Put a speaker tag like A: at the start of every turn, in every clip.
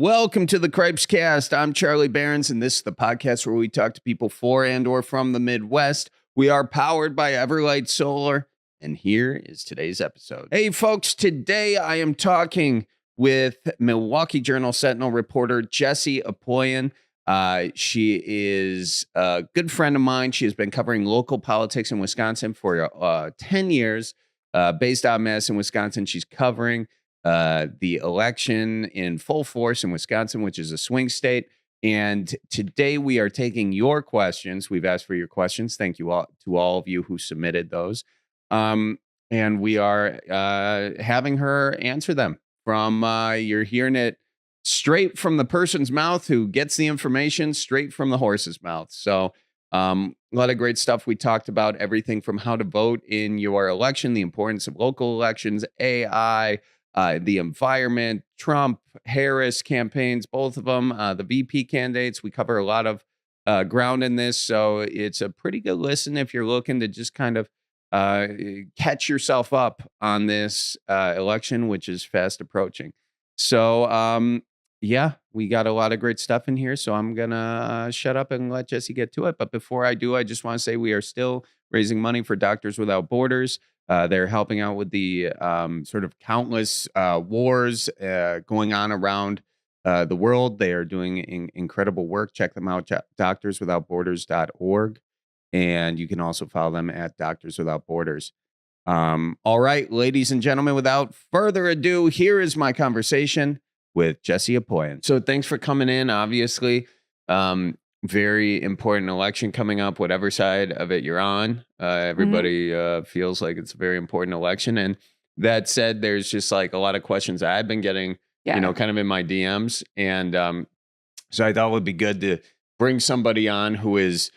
A: Welcome to the Cripescast. I'm Charlie Berens, and this is the podcast where we talk to people for and or from the Midwest. We are powered by Everlight Solar, and here is today's episode. Hey, folks, today I am talking with Milwaukee Journal Sentinel reporter Jessie Opoien. She is a good friend of mine. She has been covering local politics in Wisconsin for 10 years. Based out of Madison, Wisconsin, she's covering the election in full force in Wisconsin, which is a swing state. And today we are taking your questions. We've asked for your questions. Thank you all to all of you who submitted those. And we are having her answer them from, you're hearing it straight from the person's mouth who gets the information straight from the horse's mouth. So a lot of great stuff. We talked about everything from how to vote in your election, the importance of local elections, AI, the environment, Trump, Harris campaigns, both of them, the VP candidates. We cover a lot of ground in this. So it's a pretty good listen if you're looking to just kind of catch yourself up on this election, which is fast approaching. So, yeah, we got a lot of great stuff in here. So I'm going to shut up and let Jessie get to it. But before I do, I just want to say we are still raising money for Doctors Without Borders. They're helping out with the sort of countless wars going on around the world. They are doing incredible work. Check them out, doctorswithoutborders.org. And you can also follow them at Doctors Without Borders. All right, ladies and gentlemen, without further ado, here is my conversation with Jessie Opoien. So thanks for coming in, obviously. Very important election coming up, whatever side of it you're on. Everybody feels like it's a very important election. And that said, there's just like a lot of questions I've been getting, kind of in my DMs. And so I thought it would be good to bring somebody on who is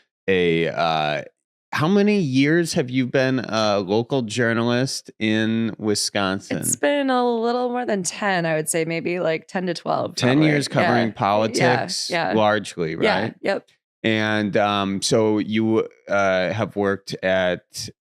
A: how many years have you been a local journalist in Wisconsin?
B: It's been a little more than 10, I would say, maybe like 10 to 12.
A: 10 probably. Years covering politics, largely, right?
B: Yeah, yep.
A: And so you have worked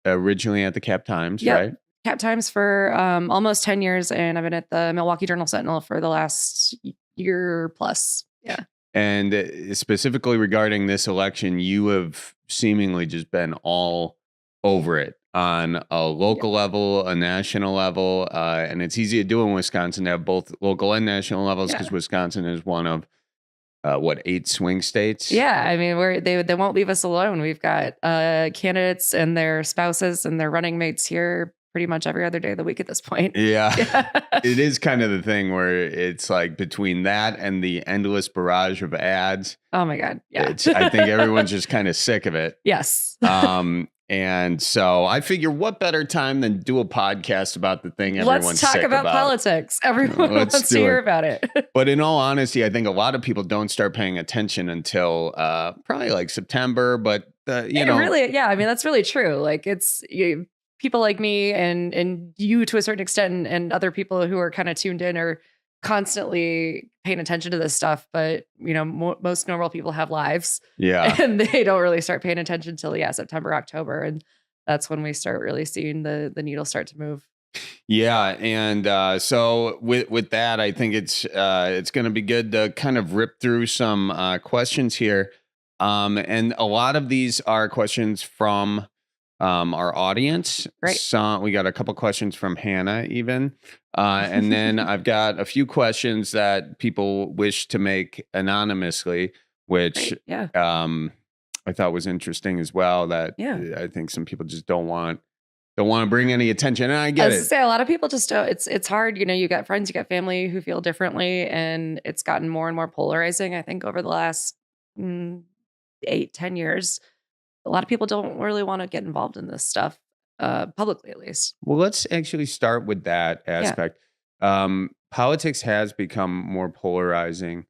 A: originally at the Cap Times, right?
B: Cap Times for almost 10 years, and I've been at the Milwaukee Journal Sentinel for the last year plus. Yeah.
A: And specifically regarding this election, you have seemingly just been all over it on a local level, a national level. And it's easy to do in Wisconsin to have both local and national levels because Wisconsin is one of, 8 swing states?
B: Yeah, I mean, they won't leave us alone. We've got candidates and their spouses and their running mates here pretty much every other day of the week at this point.
A: Yeah. It is kind of the thing where it's like between that and the endless barrage of ads.
B: Oh my God. Yeah.
A: I think everyone's just kind of sick of it.
B: Yes.
A: And so I figure what better time than do a podcast about the thing everyone's sick about.
B: Let's talk about politics. Everyone wants to hear about it.
A: But in all honesty, I think a lot of people don't start paying attention until probably like September. But,
B: really, yeah, I mean, that's really true. Like it's people like me and you to a certain extent and other people who are kind of tuned in are constantly paying attention to this stuff. But, most normal people have lives.
A: Yeah.
B: And they don't really start paying attention until, September, October. And that's when we start really seeing the needle start to move.
A: Yeah. And so with that, I think it's going to be good to kind of rip through some questions here. And a lot of these are questions from our audience.
B: Right.
A: So we got a couple questions from Hannah even. And then I've got a few questions that people wish to make anonymously, which
B: I
A: thought was interesting as well, that I think some people just don't want to bring any attention. And I get it.
B: Say a lot of people just don't. It's hard. You got friends, you got family who feel differently, and it's gotten more and more polarizing, I think, over the last 8-10 years. A lot of people don't really want to get involved in this stuff, publicly at least.
A: Well, let's actually start with that aspect. Politics has become more polarizing.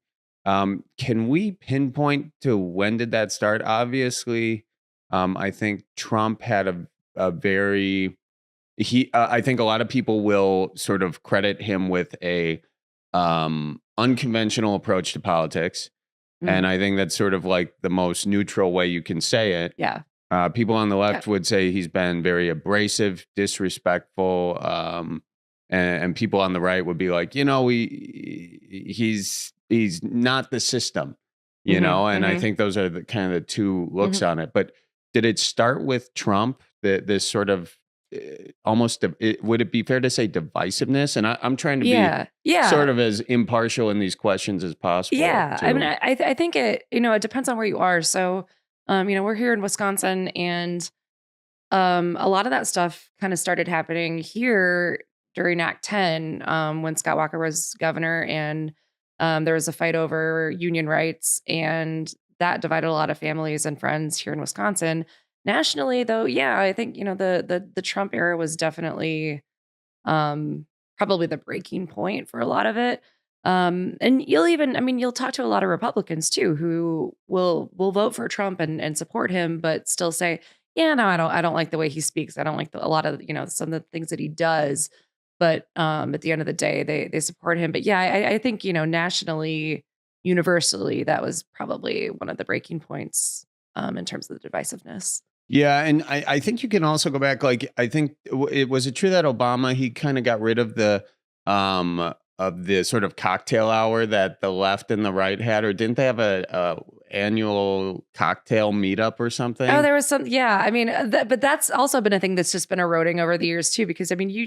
A: Can we pinpoint to when did that start? Obviously, I think Trump had a very... I think a lot of people will sort of credit him with a unconventional approach to politics. Mm-hmm. And I think that's sort of like the most neutral way you can say it.
B: Yeah.
A: People on the left would say he's been very abrasive, disrespectful, and people on the right would be like, he's he's not the system, you know, and I think those are the kind of the two looks on it. But did it start with Trump, this sort of almost, would it be fair to say divisiveness? And I'm trying to be sort of as impartial in these questions as possible.
B: Yeah. I mean, I think it, it depends on where you are. So, we're here in Wisconsin, and a lot of that stuff kind of started happening here during Act 10, when Scott Walker was governor, and there was a fight over union rights, and that divided a lot of families and friends here in Wisconsin. Nationally, though, yeah, I think the Trump era was definitely probably the breaking point for a lot of it. And you'll talk to a lot of Republicans too, who will vote for Trump and support him, but still say, yeah, no, I don't like the way he speaks. I don't like a lot of, some of the things that he does. But at the end of the day, they support him. But yeah, I think, nationally, universally, that was probably one of the breaking points in terms of the divisiveness.
A: Yeah, and I think you can also go back. Like, I think it was it true that Obama, he kind of got rid of the sort of cocktail hour that the left and the right had, or didn't they have a annual cocktail meetup or something?
B: Oh, there was some. Yeah, I mean, but that's also been a thing that's just been eroding over the years too. Because I mean, you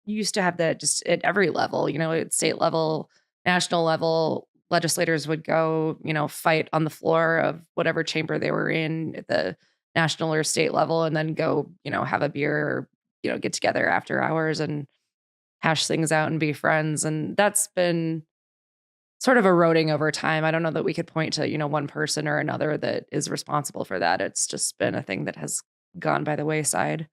B: used to have that just at every level. At state level, national level, legislators would go, fight on the floor of whatever chamber they were in at the national or state level, and then go, have a beer, or, get together after hours and hash things out and be friends. And that's been sort of eroding over time. I don't know that we could point to, one person or another that is responsible for that. It's just been a thing that has gone by the wayside.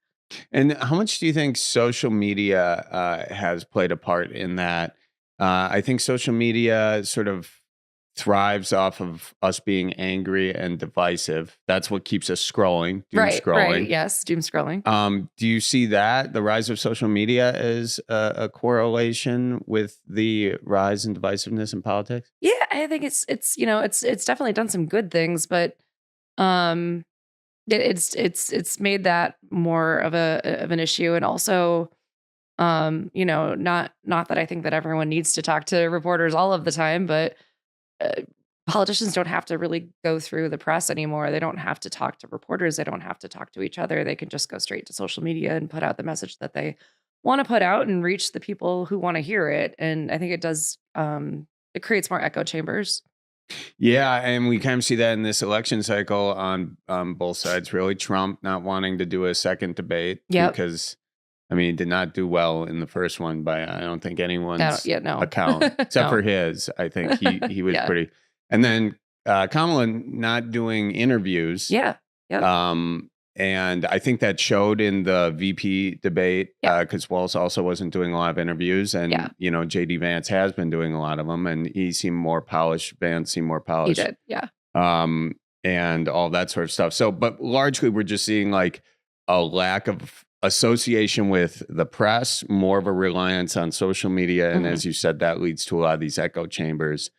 A: And how much do you think social media has played a part in that? I think social media sort of thrives off of us being angry and divisive. That's what keeps us scrolling, doom scrolling.
B: Right. Yes, doom scrolling.
A: Do you see that the rise of social media is a correlation with the rise in divisiveness in politics?
B: Yeah, I think it's definitely done some good things, but it's made that more of an issue. And also, not that I think that everyone needs to talk to reporters all of the time, but politicians don't have to really go through the press anymore. They don't have to talk to reporters. They don't have to talk to each other. They can just go straight to social media and put out the message that they want to put out and reach the people who want to hear it. And I think it does, it creates more echo chambers.
A: Yeah, and we kind of see that in this election cycle on both sides, really. Trump not wanting to do a second debate because, I mean, he did not do well in the first one by, I don't think, anyone's account, except for his. I think he was pretty. And then Kamala not doing interviews.
B: Yeah.
A: And I think that showed in the VP debate because Walz also wasn't doing a lot of interviews. And, JD Vance has been doing a lot of them, and he seemed more polished. Vance seemed more polished.
B: He did, yeah.
A: And all that sort of stuff. So, but largely we're just seeing like a lack of association with the press, more of a reliance on social media. And as you said, that leads to a lot of these echo chambers,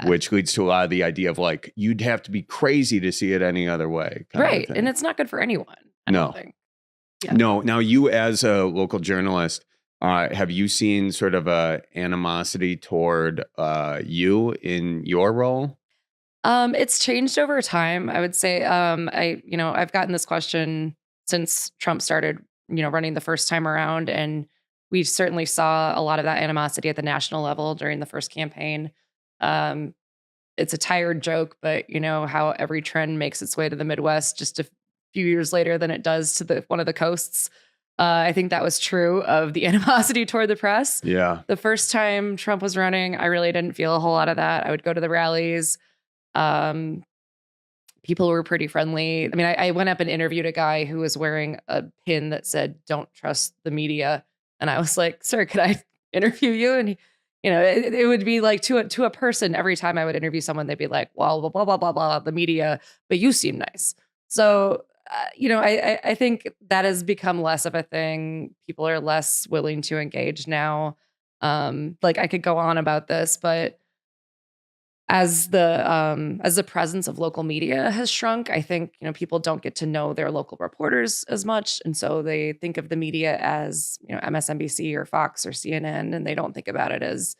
A: which leads to a lot of the idea of like, you'd have to be crazy to see it any other way.
B: Right. And it's not good for anyone. I don't think. Yeah.
A: No. Now, you as a local journalist, have you seen sort of a animosity toward you in your role?
B: It's changed over time. I would say, I've gotten this question since Trump started, running the first time around. And we certainly saw a lot of that animosity at the national level during the first campaign. It's a tired joke, but how every trend makes its way to the Midwest just a few years later than it does to one of the coasts. I think that was true of the animosity toward the press.
A: Yeah.
B: The first time Trump was running, I really didn't feel a whole lot of that. I would go to the rallies. People were pretty friendly. I mean, I went up and interviewed a guy who was wearing a pin that said, "Don't trust the media." And I was like, "Sir, could I interview you?" And he, it would be like to a person every time I would interview someone, they'd be like, "Well, blah, blah, blah, blah, the media, but you seem nice." So, I think that has become less of a thing. People are less willing to engage now. Like I could go on about this, but as the presence of local media has shrunk, I think, people don't get to know their local reporters as much. And so they think of the media as, MSNBC or Fox or CNN, and they don't think about it as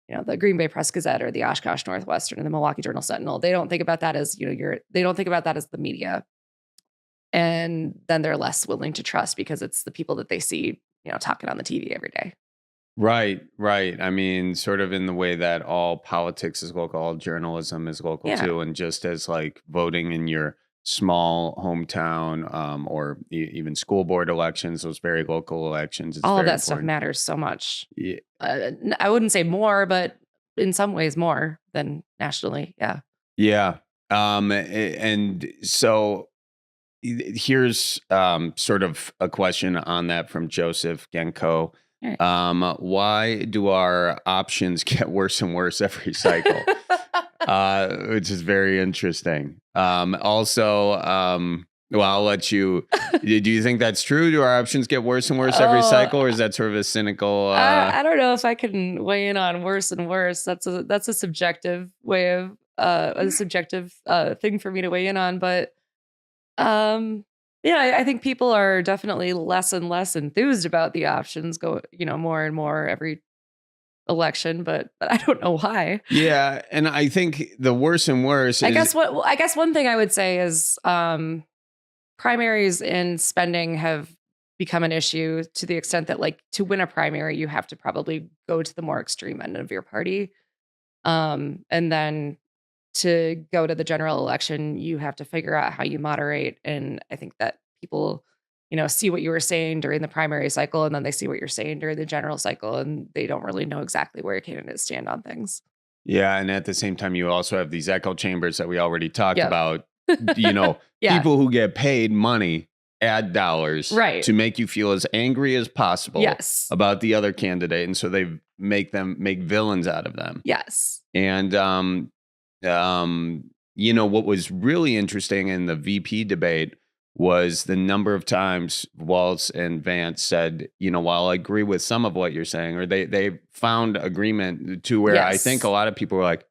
B: the Green Bay Press Gazette or the Oshkosh Northwestern or the Milwaukee Journal Sentinel. They don't think about that as, they don't think about that as the media. And then they're less willing to trust because it's the people that they see, talking on the TV every day.
A: Right. I mean, sort of in the way that all politics is local, all journalism is local too. And just as like voting in your small hometown or even school board elections, those very local elections.
B: All of that stuff matters so much.
A: Yeah.
B: I wouldn't say more, but in some ways more than nationally. Yeah.
A: Yeah. And so here's sort of a question on that from Joseph Genko. Right. Why do our options get worse and worse every cycle? Which is very interesting. Also, well, I'll let you. Do you think that's true? Do our options get worse and worse every cycle, or is that sort of a cynical?
B: I don't know if I can weigh in on worse and worse. That's a subjective way of a subjective thing for me to weigh in on, but I think people are definitely less and less enthused about the options. More and more every election, but I don't know why.
A: Yeah, and I think the worse and worse.
B: I guess one thing I would say is primaries and spending have become an issue to the extent that, like, to win a primary, you have to probably go to the more extreme end of your party, and then to go to the general election, you have to figure out how you moderate. And I think that people, see what you were saying during the primary cycle, and then they see what you're saying during the general cycle, and they don't really know exactly where your candidates stand on things.
A: Yeah. And at the same time, you also have these echo chambers that we already talked about, people who get paid money, ad dollars, to make you feel as angry as possible about the other candidate. And so they make villains out of them.
B: Yes.
A: And, what was really interesting in the VP debate was the number of times Walz and Vance said, while I agree with some of what you're saying, or they found agreement to where I think a lot of people were like,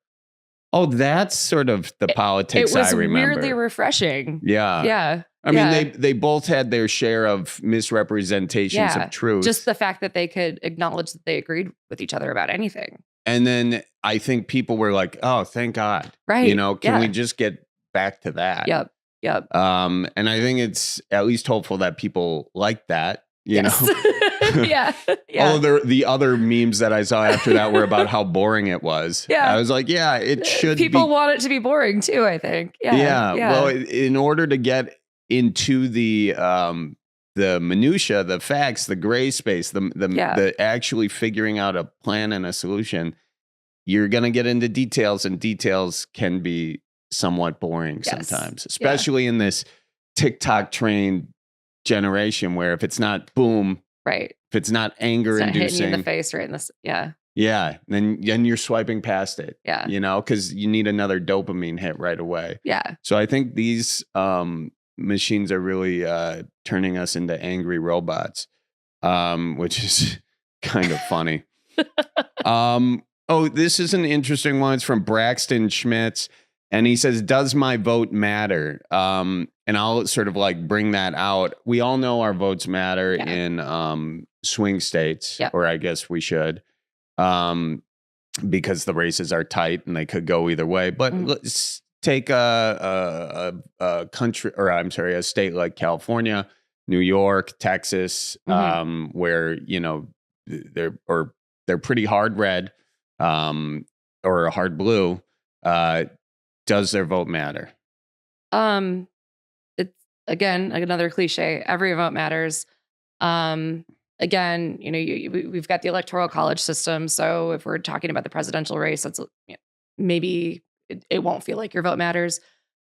A: oh, that's sort of the politics I remember.
B: It was weirdly refreshing.
A: Yeah.
B: Yeah.
A: I mean, they both had their share of misrepresentations of truth.
B: Just the fact that they could acknowledge that they agreed with each other about anything.
A: And then I think people were like, oh, thank God.
B: Right.
A: Can we just get back to that?
B: Yep.
A: And I think it's at least hopeful that people like that, know?
B: Yeah.
A: Although the other memes that I saw after that were about how boring it was. Yeah. I was like, it should
B: People want it to be boring too, I think. Yeah.
A: Well, in order to get into the minutia, the facts, the gray space, the actually figuring out a plan and a solution, you're going to get into details, and details can be somewhat boring sometimes, especially in this TikTok trained generation where if it's not boom,
B: right,
A: if it's not anger inducing,
B: hitting you in the face, right in this,
A: then you're swiping past it, because you need another dopamine hit right away. So I think these machines are really turning us into angry robots, which is kind of funny. This is an interesting one. It's from Braxton Schmitz. And he says, does my vote matter? And I'll sort of like bring that out. We all know our votes matter in swing states, or I guess we should, because the races are tight and they could go either way. But let's take a country, or I'm sorry, a state like California, New York, Texas, where, they're pretty hard red or hard blue. Does their vote matter?
B: It's, again, another cliche. Every vote matters. Again, we've got the electoral college system. So if we're talking about the presidential race, that's maybe it won't feel like your vote matters.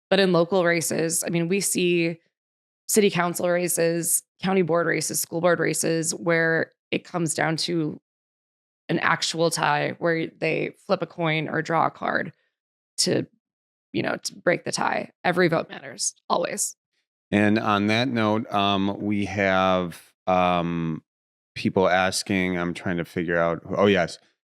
B: But in local races, I mean, we see city council races, county board races, school board races, where it comes down to an actual tie, where they flip a coin or draw a card to break the tie. Every vote matters, always.
A: And on that note, we have people asking, I'm trying to figure out,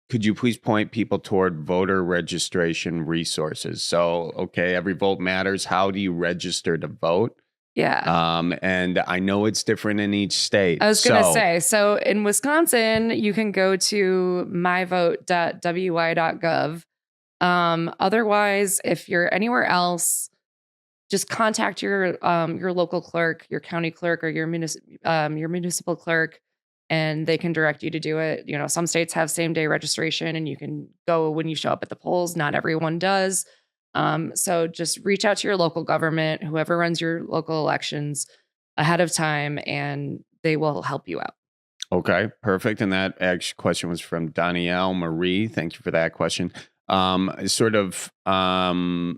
A: could you please point people toward voter registration resources? So, okay, every vote matters. How do you register to vote?
B: Yeah.
A: And I know it's different in each state.
B: I was going to say, so in Wisconsin, you can go to myvote.wy.gov. Otherwise, if you're anywhere else, just contact your local clerk, your county clerk, or your municipal clerk, and they can direct you to do it. You know, some states have same day registration, and you can go when you show up at the polls. Not everyone does. So just reach out to your local government, whoever runs your local elections, ahead of time, and they will help you out.
A: Okay, perfect. And that actually question was from Danielle Marie. Thank you for that question. Sort of piggybacking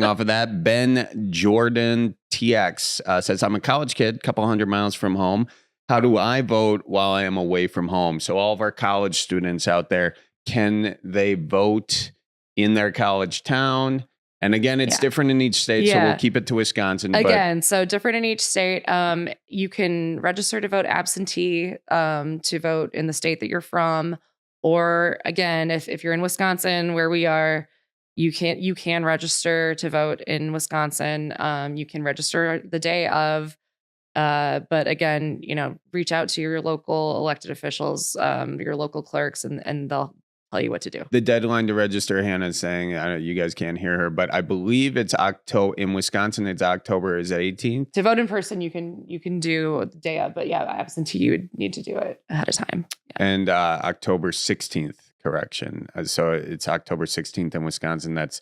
A: off of that. Ben Jordan TX says, I'm a college kid, a couple hundred miles from home. How do I vote while I am away from home? So all of our college students out there, can they vote in their college town? And again, it's different in each state, so we'll keep it to Wisconsin.
B: Again, so different in each state. You can register to vote absentee to vote in the state that you're from. Or again, if you're in Wisconsin, where we are, you can register to vote in Wisconsin. You can register the day of. But again, reach out to your local elected officials, your local clerks, and they'll tell you what to do.
A: The deadline to register, Hannah's saying, you guys can't hear her, but I believe it's October in Wisconsin. It's October, is it 18th?
B: To vote in person, you can do the day of, but absentee, you would need to do it ahead of time. Yeah.
A: And October 16th, correction. So it's October 16th in Wisconsin. That's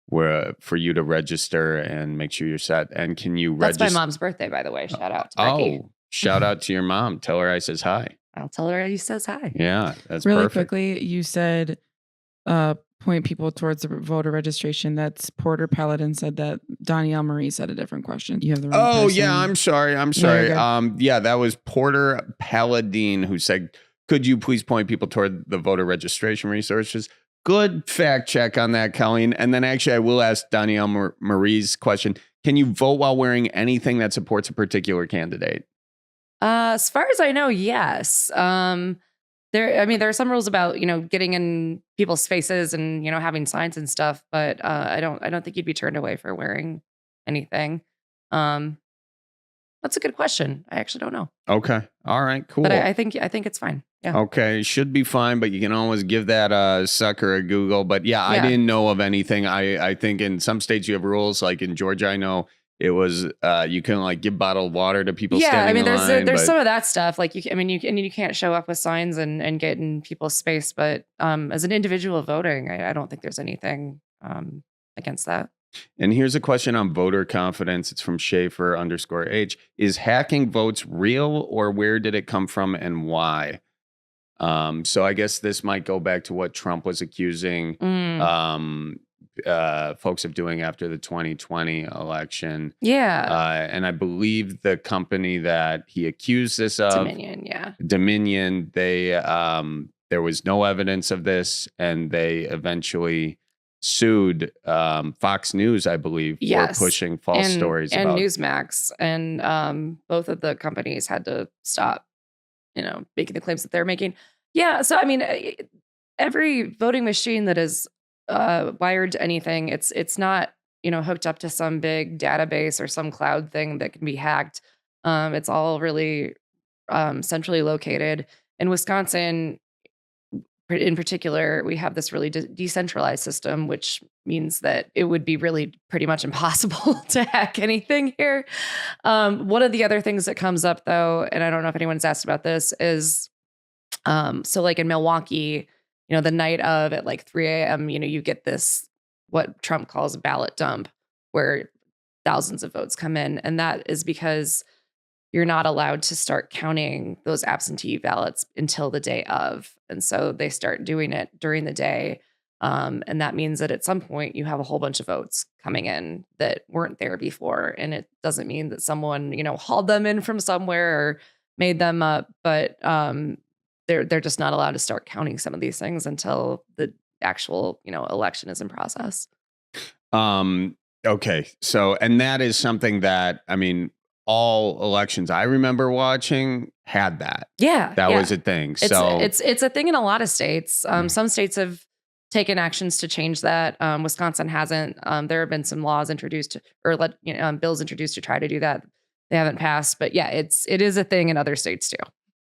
A: where for you to register and make sure you're set. And can you register?
B: That's my mom's birthday, by the way. Shout out to Becky.
A: Oh, shout out to your mom. Tell her I says hi.
B: I'll tell her he says hi.
A: Yeah, that's
C: really
A: perfect.
C: Quickly. You said point people towards the voter registration. That's Porter Paladin said that. Danielle Marie said a different question. You have the wrong person.
A: Yeah, I'm sorry. That was Porter Paladin who said, could you please point people toward the voter registration resources? Good fact check on that, Colleen. And then actually I will ask Danielle Marie's question. Can you vote while wearing anything that supports a particular candidate?
B: As far as I know, yes. There are some rules about, getting in people's faces and, having signs and stuff, but I don't think you'd be turned away for wearing anything. That's a good question. I actually don't know.
A: Okay. All right, cool.
B: But I think it's fine. Yeah.
A: Okay. Should be fine, but you can always give that sucker a Google. But I didn't know of anything. I think in some states you have rules, like in Georgia, I know it was you can give bottled water to people standing in line.
B: There's some of that stuff. You can't show up with signs and get in people's space. But as an individual voting, I don't think there's anything against that.
A: And here's a question on voter confidence. It's from Schaefer_H. Is hacking votes real, or where did it come from and why? So I guess this might go back to what Trump was accusing folks of doing after the 2020 election.
B: Yeah.
A: And I believe the company that he accused this of, Dominion, they there was no evidence of this, and they eventually sued Fox News, I believe, for pushing false stories
B: and
A: about
B: Newsmax, and both of the companies had to stop, making the claims that they're making. Yeah, so every voting machine that is wired to anything, it's not hooked up to some big database or some cloud thing that can be hacked. It's all really centrally located. In Wisconsin, in particular, we have this really decentralized system, which means that it would be really pretty much impossible to hack anything here. One of the other things that comes up, though, and I don't know if anyone's asked about this, is so in Milwaukee, the night of at 3 a.m., you get this, what Trump calls a ballot dump, where thousands of votes come in. And that is because you're not allowed to start counting those absentee ballots until the day of. And so they start doing it during the day. And that means that at some point you have a whole bunch of votes coming in that weren't there before. And it doesn't mean that someone, hauled them in from somewhere or made them up, but they're just not allowed to start counting some of these things until the actual, election is in process.
A: Okay. So, and that is something that, all elections I remember watching had that.
B: Yeah.
A: That was a thing. So
B: it's a thing in a lot of states. Some states have taken actions to change that. Wisconsin hasn't. There have been some laws introduced bills introduced to try to do that. They haven't passed, but yeah, it is a thing in other states too.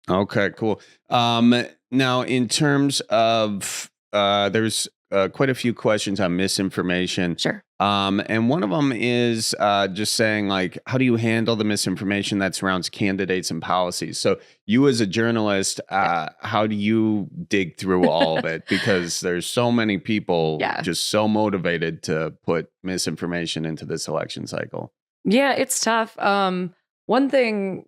A: Okay, cool. Now, in terms of, there's quite a few questions on misinformation.
B: Sure.
A: And one of them is just saying, like, how do you handle the misinformation that surrounds candidates and policies? So you as a journalist, how do you dig through all of it? Because there's so many people just so motivated to put misinformation into this election cycle.
B: Yeah, it's tough. One thing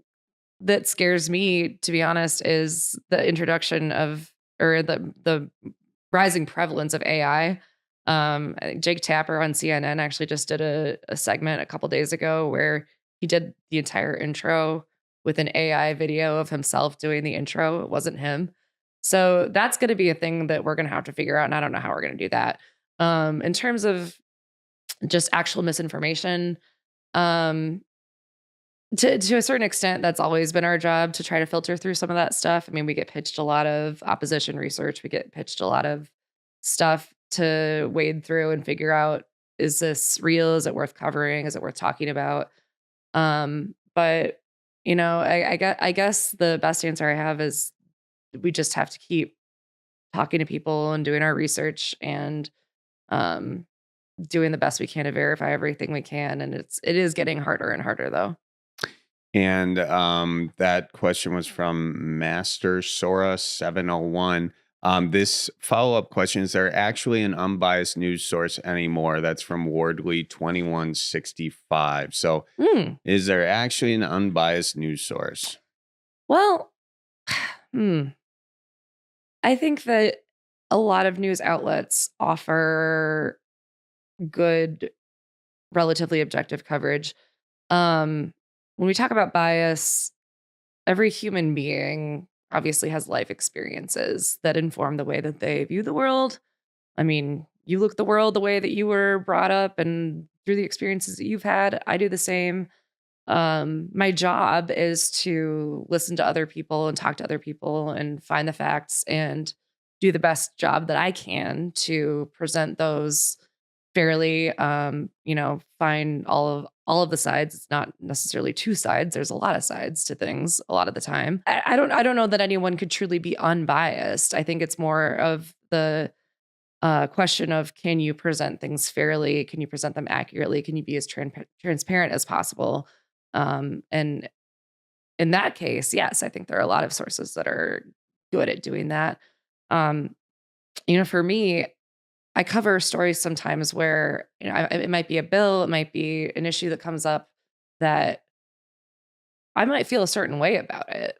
B: that scares me, to be honest, is the introduction of, or the rising prevalence of AI. I think Jake Tapper on CNN actually just did a segment a couple days ago where he did the entire intro with an AI video of himself doing the intro. It wasn't him. So that's going to be a thing that we're going to have to figure out. And I don't know how we're going to do that. In terms of just actual misinformation, to a certain extent, that's always been our job to try to filter through some of that stuff. I mean, we get pitched a lot of opposition research. We get pitched a lot of stuff to wade through and figure out, is this real? Is it worth covering? Is it worth talking about? But I guess the best answer I have is we just have to keep talking to people and doing our research and doing the best we can to verify everything we can. And it is getting harder and harder though.
A: And that question was from Master Sora 701. This follow-up question, is there actually an unbiased news source anymore? That's from Wardley 2165. So is there actually an unbiased news source?
B: Well, I think that a lot of news outlets offer good, relatively objective coverage. When we talk about bias, every human being obviously has life experiences that inform the way that they view the world. I mean, you look at the world the way that you were brought up and through the experiences that you've had. I do the same. My job is to listen to other people and talk to other people and find the facts and do the best job that I can to present those fairly, find all of the sides. It's not necessarily two sides. There's a lot of sides to things a lot of the time. I don't know that anyone could truly be unbiased. I think it's more of the question of, can you present things fairly? Can you present them accurately? Can you be as transparent as possible? And in that case, yes, I think there are a lot of sources that are good at doing that. For me, I cover stories sometimes where it might be a bill, it might be an issue that comes up that I might feel a certain way about it,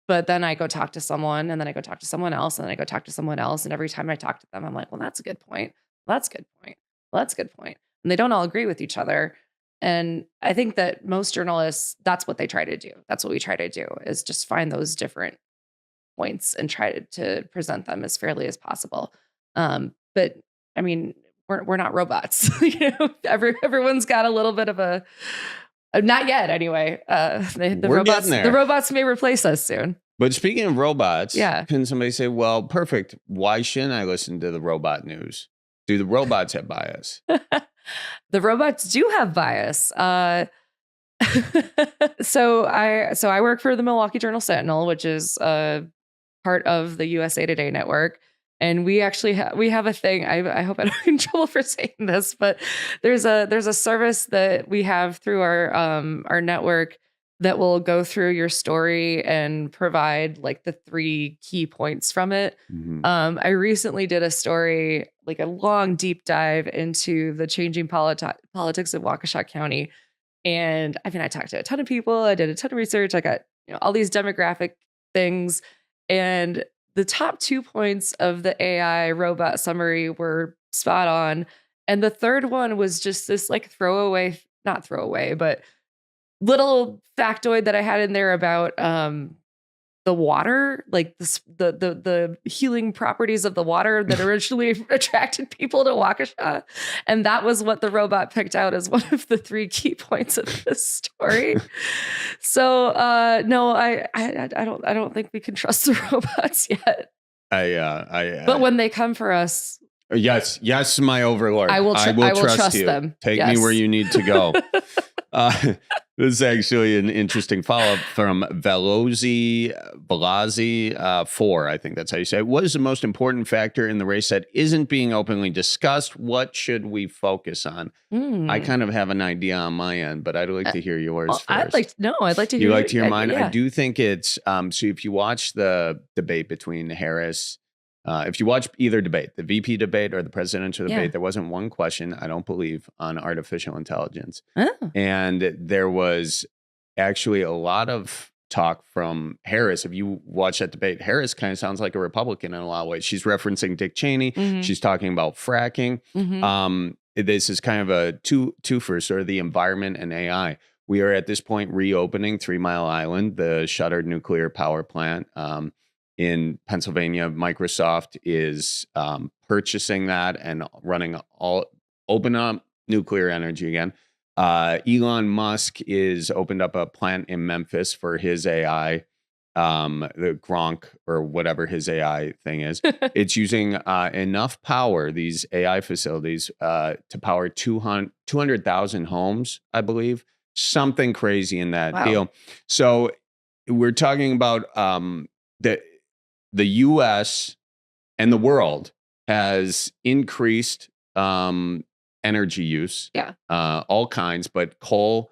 B: but then I go talk to someone, and then I go talk to someone else, and then I go talk to someone else, and every time I talk to them, I'm like, well, that's a good point. Well, that's a good point. Well, that's a good point. And they don't all agree with each other. And I think that most journalists, that's what they try to do. That's what we try to do, is just find those different points and try to present them as fairly as possible. But I mean, we're not robots. Everyone's got a little bit of a, not yet anyway. The robots may replace us soon.
A: But speaking of robots, can somebody say, well, perfect, why shouldn't I listen to the robot news? Do the robots have bias?
B: The robots do have bias. So I work for the Milwaukee Journal Sentinel, which is part of the USA Today network. And we actually we have a thing. I hope I don't get in trouble for saying this, but there's a service that we have through our network that will go through your story and provide like the 3 key points from it. Mm-hmm. I recently did a story, like a long deep dive into the changing politics of Waukesha County. And I mean, I talked to a ton of people. I did a ton of research. I got all these demographic things. And the top 2 points of the AI robot summary were spot on. And the third one was just this like not throwaway, but little factoid that I had in there about the water, like the healing properties of the water that originally attracted people to Waukesha. And that was what the robot picked out as one of the 3 key points of this story. So no, I don't think we can trust the robots yet. But when they come for us,
A: Yes, my overlord.
B: I will trust
A: you.
B: them.
A: Take me where you need to go. This is actually an interesting follow-up from Velozzi 4, I think that's how you say it. What is the most important factor in the race that isn't being openly discussed? What should we focus on? I kind of have an idea on my end, but I'd like to hear yours first.
B: I'd like to hear.
A: You like to hear mine?
B: Yeah.
A: I do think it's, so if you watch the debate between Harris, if you watch either debate, the VP debate or the presidential debate, there wasn't one question, I don't believe, on artificial intelligence.
B: Oh.
A: And there was actually a lot of talk from Harris. If you watch that debate, Harris kind of sounds like a Republican in a lot of ways. She's referencing Dick Cheney.
B: Mm-hmm.
A: She's talking about fracking.
B: Mm-hmm.
A: This is kind of a twofer, sort of the environment and AI. We are at this point reopening 3 Mile Island, the shuttered nuclear power plant. In Pennsylvania, Microsoft is purchasing that and running open up nuclear energy again. Elon Musk is opened up a plant in Memphis for his AI, the Gronk or whatever his AI thing is. It's using enough power, these AI facilities, to power 200,000 homes, I believe. Something crazy in that deal. So we're talking about the U.S. and the world has increased energy use, all kinds, but oil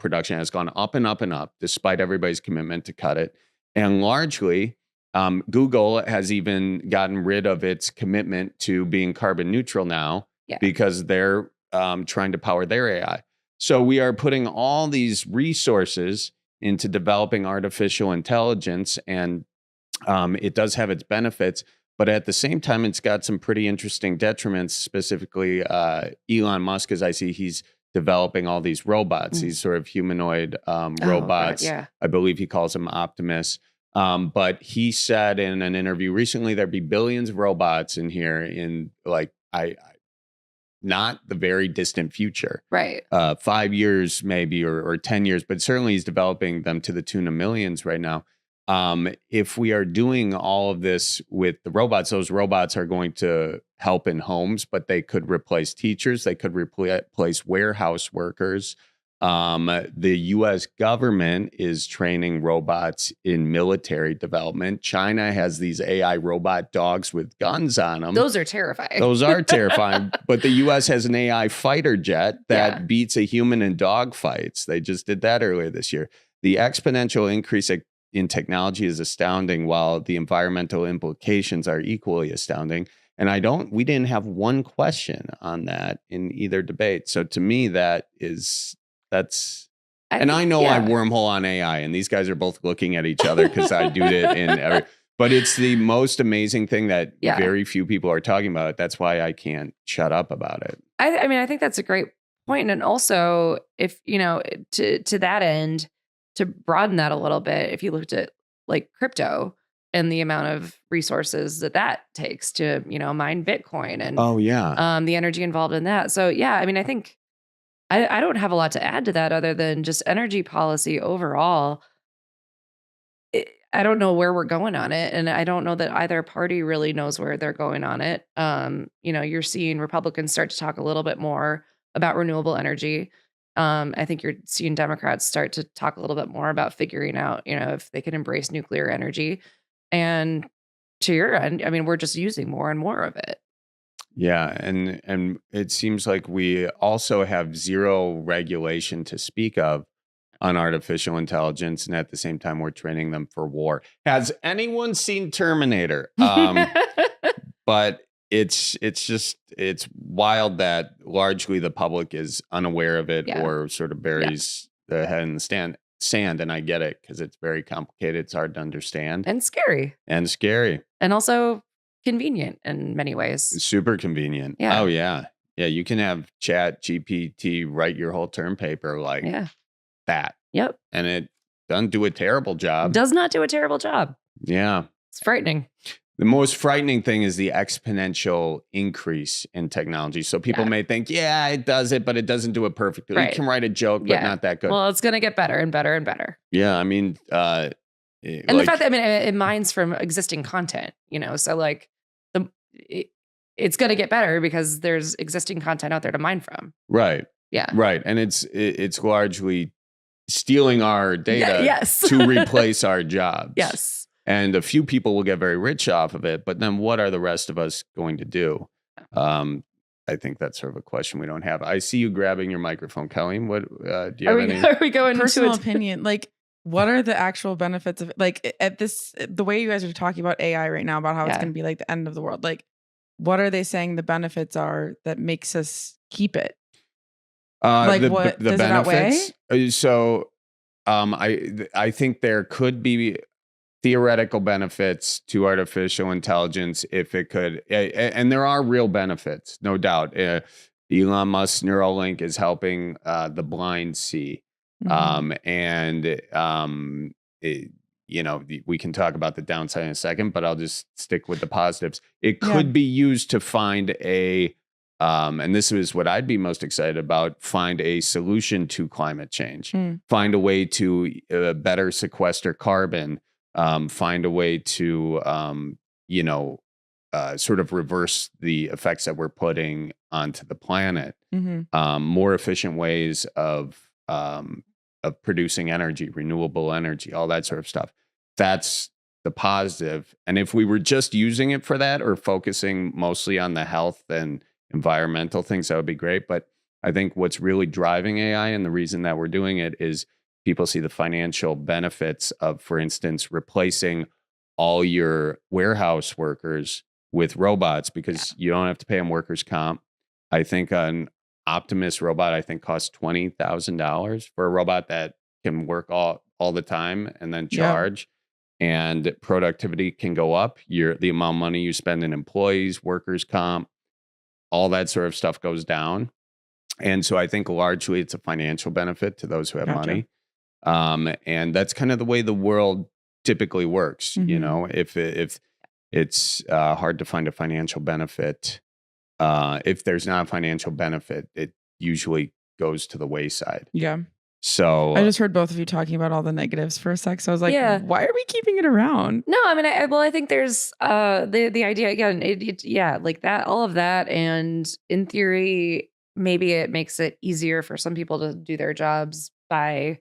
A: production has gone up and up and up, despite everybody's commitment to cut it. And largely, Google has even gotten rid of its commitment to being carbon neutral now because they're trying to power their AI. So we are putting all these resources into developing artificial intelligence, and it does have its benefits, but at the same time, it's got some pretty interesting detriments. Specifically, Elon Musk, as I see, he's developing all these robots, these sort of humanoid robots. I believe he calls them Optimus. But he said in an interview recently, there'd be billions of robots in here in not the very distant future.
B: Right.
A: 5 years maybe, or 10 years, but certainly he's developing them to the tune of millions right now. If we are doing all of this with the robots, those robots are going to help in homes, but they could replace teachers. They could replace warehouse workers. The U.S. government is training robots in military development. China has these AI robot dogs with guns on them.
B: Those are terrifying.
A: But the U.S. has an AI fighter jet that beats a human in dog fights. They just did that earlier this year. The exponential increase in technology is astounding, while the environmental implications are equally astounding. And we didn't have one question on that in either debate. So to me, I know I wormhole on AI, and these guys are both looking at each other because I do it but it's the most amazing thing that very few people are talking about. That's why I can't shut up about it.
B: I mean, I think that's a great point. And also, if, to that end, to broaden that a little bit, if you looked at like crypto and the amount of resources that takes to, mine Bitcoin and the energy involved in that. So, I mean, I think I don't have a lot to add to that other than just energy policy overall. I don't know where we're going on it. And I don't know that either party really knows where they're going on it. You're seeing Republicans start to talk a little bit more about renewable energy. I think you're seeing Democrats start to talk a little bit more about figuring out, if they can embrace nuclear energy. And to your end, I mean, we're just using more and more of it.
A: Yeah, and it seems like we also have zero regulation to speak of on artificial intelligence, and at the same time, we're training them for war. Has anyone seen Terminator? But it's wild that largely the public is unaware of it or sort of buries the head in the sand. And I get it because it's very complicated. It's hard to understand
B: and scary,
A: and
B: also convenient in many ways.
A: Super convenient. Yeah. Oh yeah. Yeah. You can have Chat GPT write your whole term paper like that.
B: Yep.
A: And it doesn't do a terrible job.
B: Does not do a terrible job.
A: Yeah.
B: It's frightening.
A: The most frightening thing is the exponential increase in technology. So people may think, it does it, but it doesn't do it perfectly. Right. You can write a joke, but not that good.
B: Well, it's going to get better and better and better.
A: Yeah. I mean,
B: and the fact that, it mines from existing content, so like the it's going to get better because there's existing content out there to mine from.
A: Right.
B: Yeah.
A: Right. And it's largely stealing our data
B: yes.
A: to replace our jobs.
B: Yes.
A: And a few people will get very rich off of it, but then what are the rest of us going to do? I think that's sort of a question we don't have. I see you grabbing your microphone, Kelly. What do you have any?
B: Are we going
C: personal
B: into
C: opinion? Like, what are the actual benefits of like the way you guys are talking about AI right now about how it's going to be like the end of the world? Like, what are they saying the benefits are that makes us keep it? Like what
A: the
C: does
A: benefits?
C: it outweigh?
A: So I think there could be theoretical benefits to artificial intelligence if it could, and there are real benefits, no doubt. Elon Musk's Neuralink is helping the blind see. We can talk about the downside in a second, but I'll just stick with the positives. It could be used to find and this is what I'd be most excited about, find a solution to climate change, find a way to better sequester carbon, find a way to, sort of reverse the effects that we're putting onto the planet, more efficient ways of producing energy, renewable energy, all that sort of stuff. That's the positive. And if we were just using it for that or focusing mostly on the health and environmental things, that would be great. But I think what's really driving AI and the reason that we're doing it is people see the financial benefits of, for instance, replacing all your warehouse workers with robots because you don't have to pay them workers' comp. I think an Optimus robot, costs $20,000 for a robot that can work all the time and then charge. And productivity can go up. The amount of money you spend in employees, workers' comp, all that sort of stuff goes down. And so I think largely it's a financial benefit to those who have money. And that's kind of the way the world typically works. You know, if it's hard to find a financial benefit, if there's not a financial benefit, it usually goes to the wayside. Yeah. So
C: I just heard both of you talking about all the negatives for a sec. So I was like, why are we keeping it around?
B: No, I mean, I think there's the idea again, like that, all of that. And in theory, maybe it makes it easier for some people to do their jobs by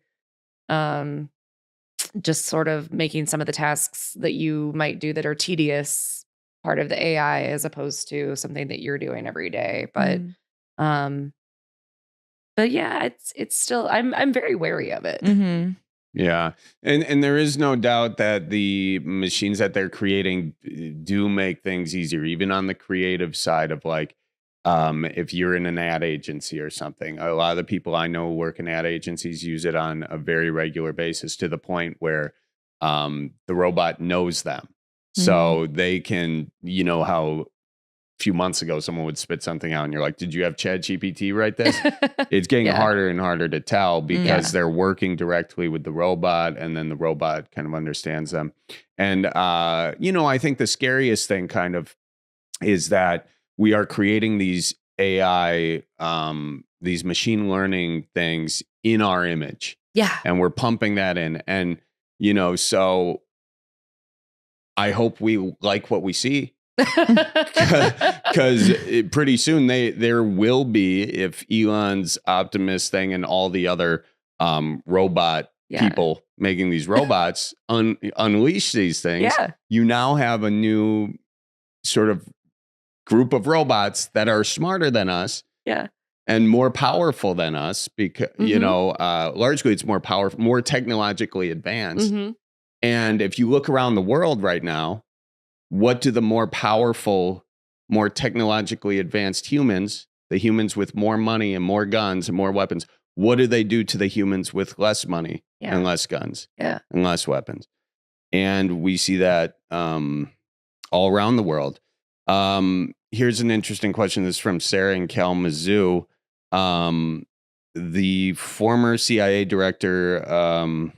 B: just sort of making some of the tasks that you might do that are tedious part of the AI as opposed to something that you're doing every day. But yeah, it's still, I'm very wary of it.
A: Yeah. And there is no doubt that the machines that they're creating do make things easier, even on the creative side of like, if you're in an ad agency or something. A lot of the people I know who work in ad agencies use it on a very regular basis to the point where the robot knows them. So they can, you know, how a few months ago someone would spit something out and you're like, did you have ChatGPT write this? It's getting harder and harder to tell because they're working directly with the robot and then the robot kind of understands them. And, I think the scariest thing kind of is that we are creating these AI, these machine learning things in our image.
B: Yeah.
A: And we're pumping that in. And, so I hope we like what we see. Because pretty soon there will be, if Elon's Optimus thing and all the other robot people making these robots unleash these things, you now have a new sort of group of robots that are smarter than us and more powerful than us because largely it's more powerful, more technologically advanced. And if you look around the world right now, what do the more powerful, more technologically advanced humans, the humans with more money and more guns and more weapons, what do they do to the humans with less money and less guns and less weapons? And we see that all around the world. Here's an interesting question. This is from Sarah in Kalamazoo. The former CIA director...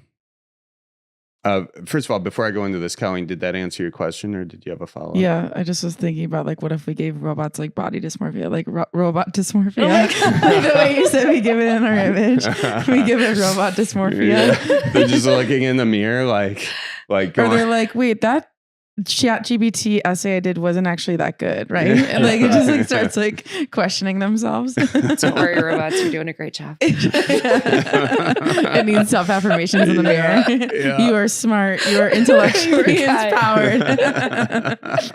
A: first of all, before I go into this, Colleen, did that answer your question or did you have a follow-up?
C: Yeah, I just was thinking about like, what if we gave robots like body dysmorphia, like robot dysmorphia? Like the way you said we give it in our image, we give it robot dysmorphia.
A: They're just looking in the mirror like
C: or they're like, wait, that ChatGPT essay I did wasn't actually that good, right? And like it just like starts like questioning themselves.
B: Don't worry, robots, you're doing a great job.
C: It needs self-affirmations in the mirror. You are smart. You are intellectually empowered.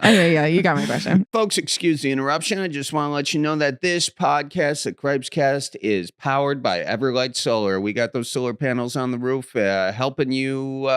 C: Anyway, yeah, you got my question.
A: Folks, excuse the interruption. I just want to let you know that this podcast, the Cripescast, is powered by Everlight Solar. We got those solar panels on the roof helping you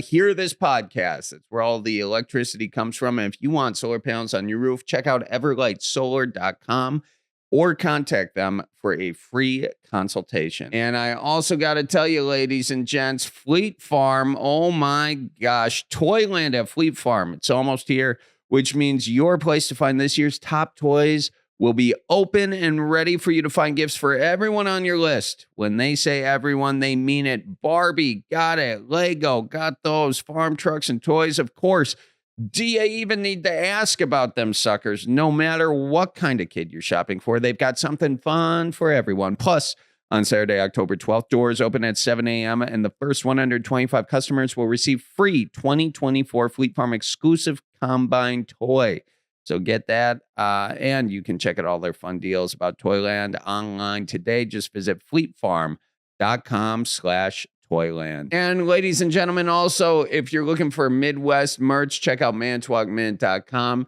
A: hear this podcast. That's where all the electricity comes from. And if you want solar panels on your roof, check out everlightsolar.com or contact them for a free consultation. And I also got to tell you, ladies and gents, Fleet Farm, oh my gosh, Toyland at Fleet Farm. It's almost here, which means your place to find this year's top toys will be open and ready for you to find gifts for everyone on your list. When they say everyone, they mean it. Barbie, got it. Lego, got those. Farm trucks and toys, of course. Do you even need to ask about them suckers? No matter what kind of kid you're shopping for, they've got something fun for everyone. Plus, on Saturday, October 12th, doors open at 7 a.m. and the first 125 customers will receive free 2024 Fleet Farm exclusive combine toy. So get that. And you can check out all their fun deals about Toyland online today. Just visit fleetfarm.com/Toyland. And ladies and gentlemen, also, if you're looking for Midwest merch, check out manitowoc.com.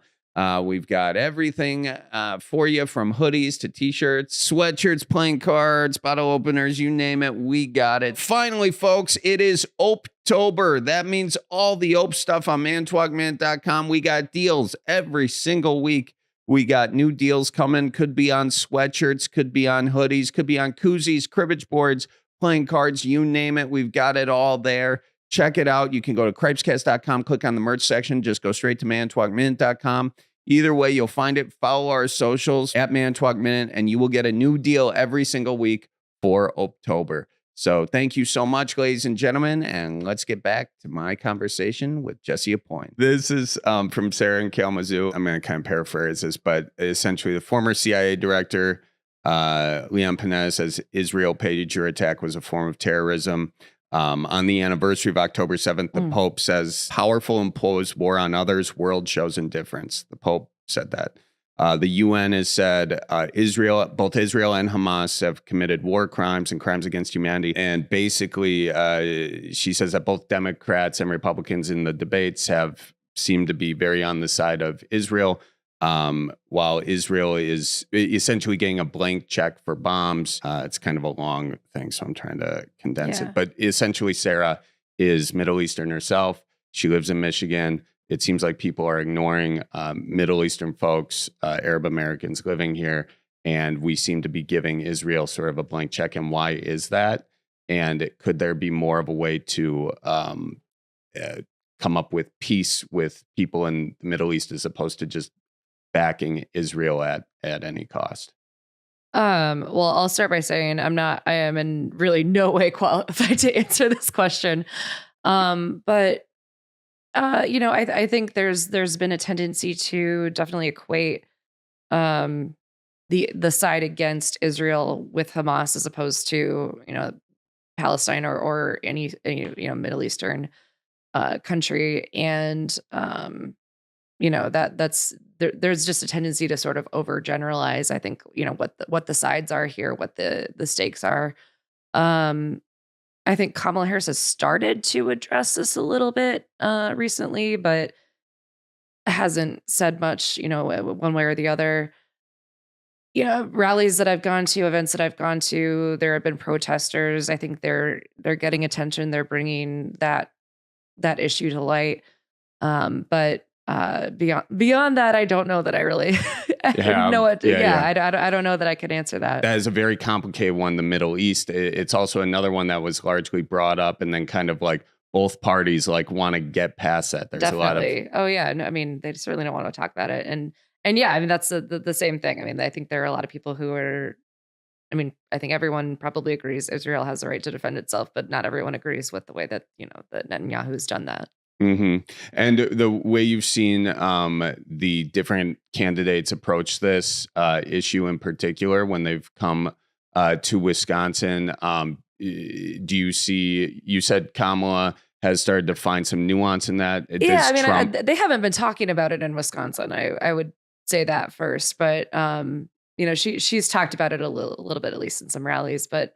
A: We've got everything for you, from hoodies to t-shirts, sweatshirts, playing cards, bottle openers, you name it, we got it. Finally, folks, it is Optober. That means all the Ope stuff on manitowoc.com. We got deals every single week. We got new deals coming. Could be on sweatshirts, could be on hoodies, could be on koozies, cribbage boards, playing cards, you name it. We've got it all there. Check it out. You can go to cripescast.com, click on the merch section, just go straight to manitowocminute.com. Either way, you'll find it. Follow our socials at Manitowoc Minute, and you will get a new deal every single week for October. So thank you so much, ladies and gentlemen, and let's get back to my conversation with Jessie Opoien. This is from Sarah in Kalamazoo. I'm going to kind of paraphrase this, but essentially the former CIA director, Leon Panetta, says Israel pager attack was a form of terrorism. On the anniversary of October 7th, the Pope says, powerful impose war on others, world shows indifference. The Pope said that. The UN has said both Israel and Hamas have committed war crimes and crimes against humanity. And basically, she says that both Democrats and Republicans in the debates have seemed to be very on the side of Israel. While Israel is essentially getting a blank check for bombs. It's kind of a long thing, so I'm trying to condense it. But essentially, Sarah is Middle Eastern herself. She lives in Michigan. It seems like people are ignoring Middle Eastern folks, Arab Americans living here, and we seem to be giving Israel sort of a blank check. And why is that? And could there be more of a way to come up with peace with people in the Middle East as opposed to just backing Israel at any cost?
B: Well, I'll start by saying I am in really no way qualified to answer this question. But I think there's been a tendency to definitely equate the side against Israel with Hamas as opposed to Palestine or any Middle Eastern country, and there's just a tendency to sort of overgeneralize. I think what the sides are here, what the stakes are. I think Kamala Harris has started to address this a little bit recently, but hasn't said much, one way or the other. Rallies that I've gone to, events that I've gone to, there have been protesters. I think they're getting attention. They're bringing that issue to light. But beyond that, I don't know that I really know what. I don't know that I could answer that.
A: That is a very complicated one. The Middle East. It's also another one that was largely brought up, and then kind of like both parties want to get past that. There's
B: Definitely.
A: a lot of.
B: No, I mean, they certainly don't want to talk about it, and yeah, I mean that's the same thing. I mean, I think there are a lot of people who are. I mean, I think everyone probably agrees Israel has the right to defend itself, but not everyone agrees with the way that that Netanyahu's done that.
A: Mm-hmm. And the way you've seen the different candidates approach this issue in particular when they've come to Wisconsin, do you see, you said Kamala has started to find some nuance in that.
B: Yeah, I mean, they haven't been talking about it in Wisconsin. I would say that first, but she's talked about it a little bit, at least in some rallies, but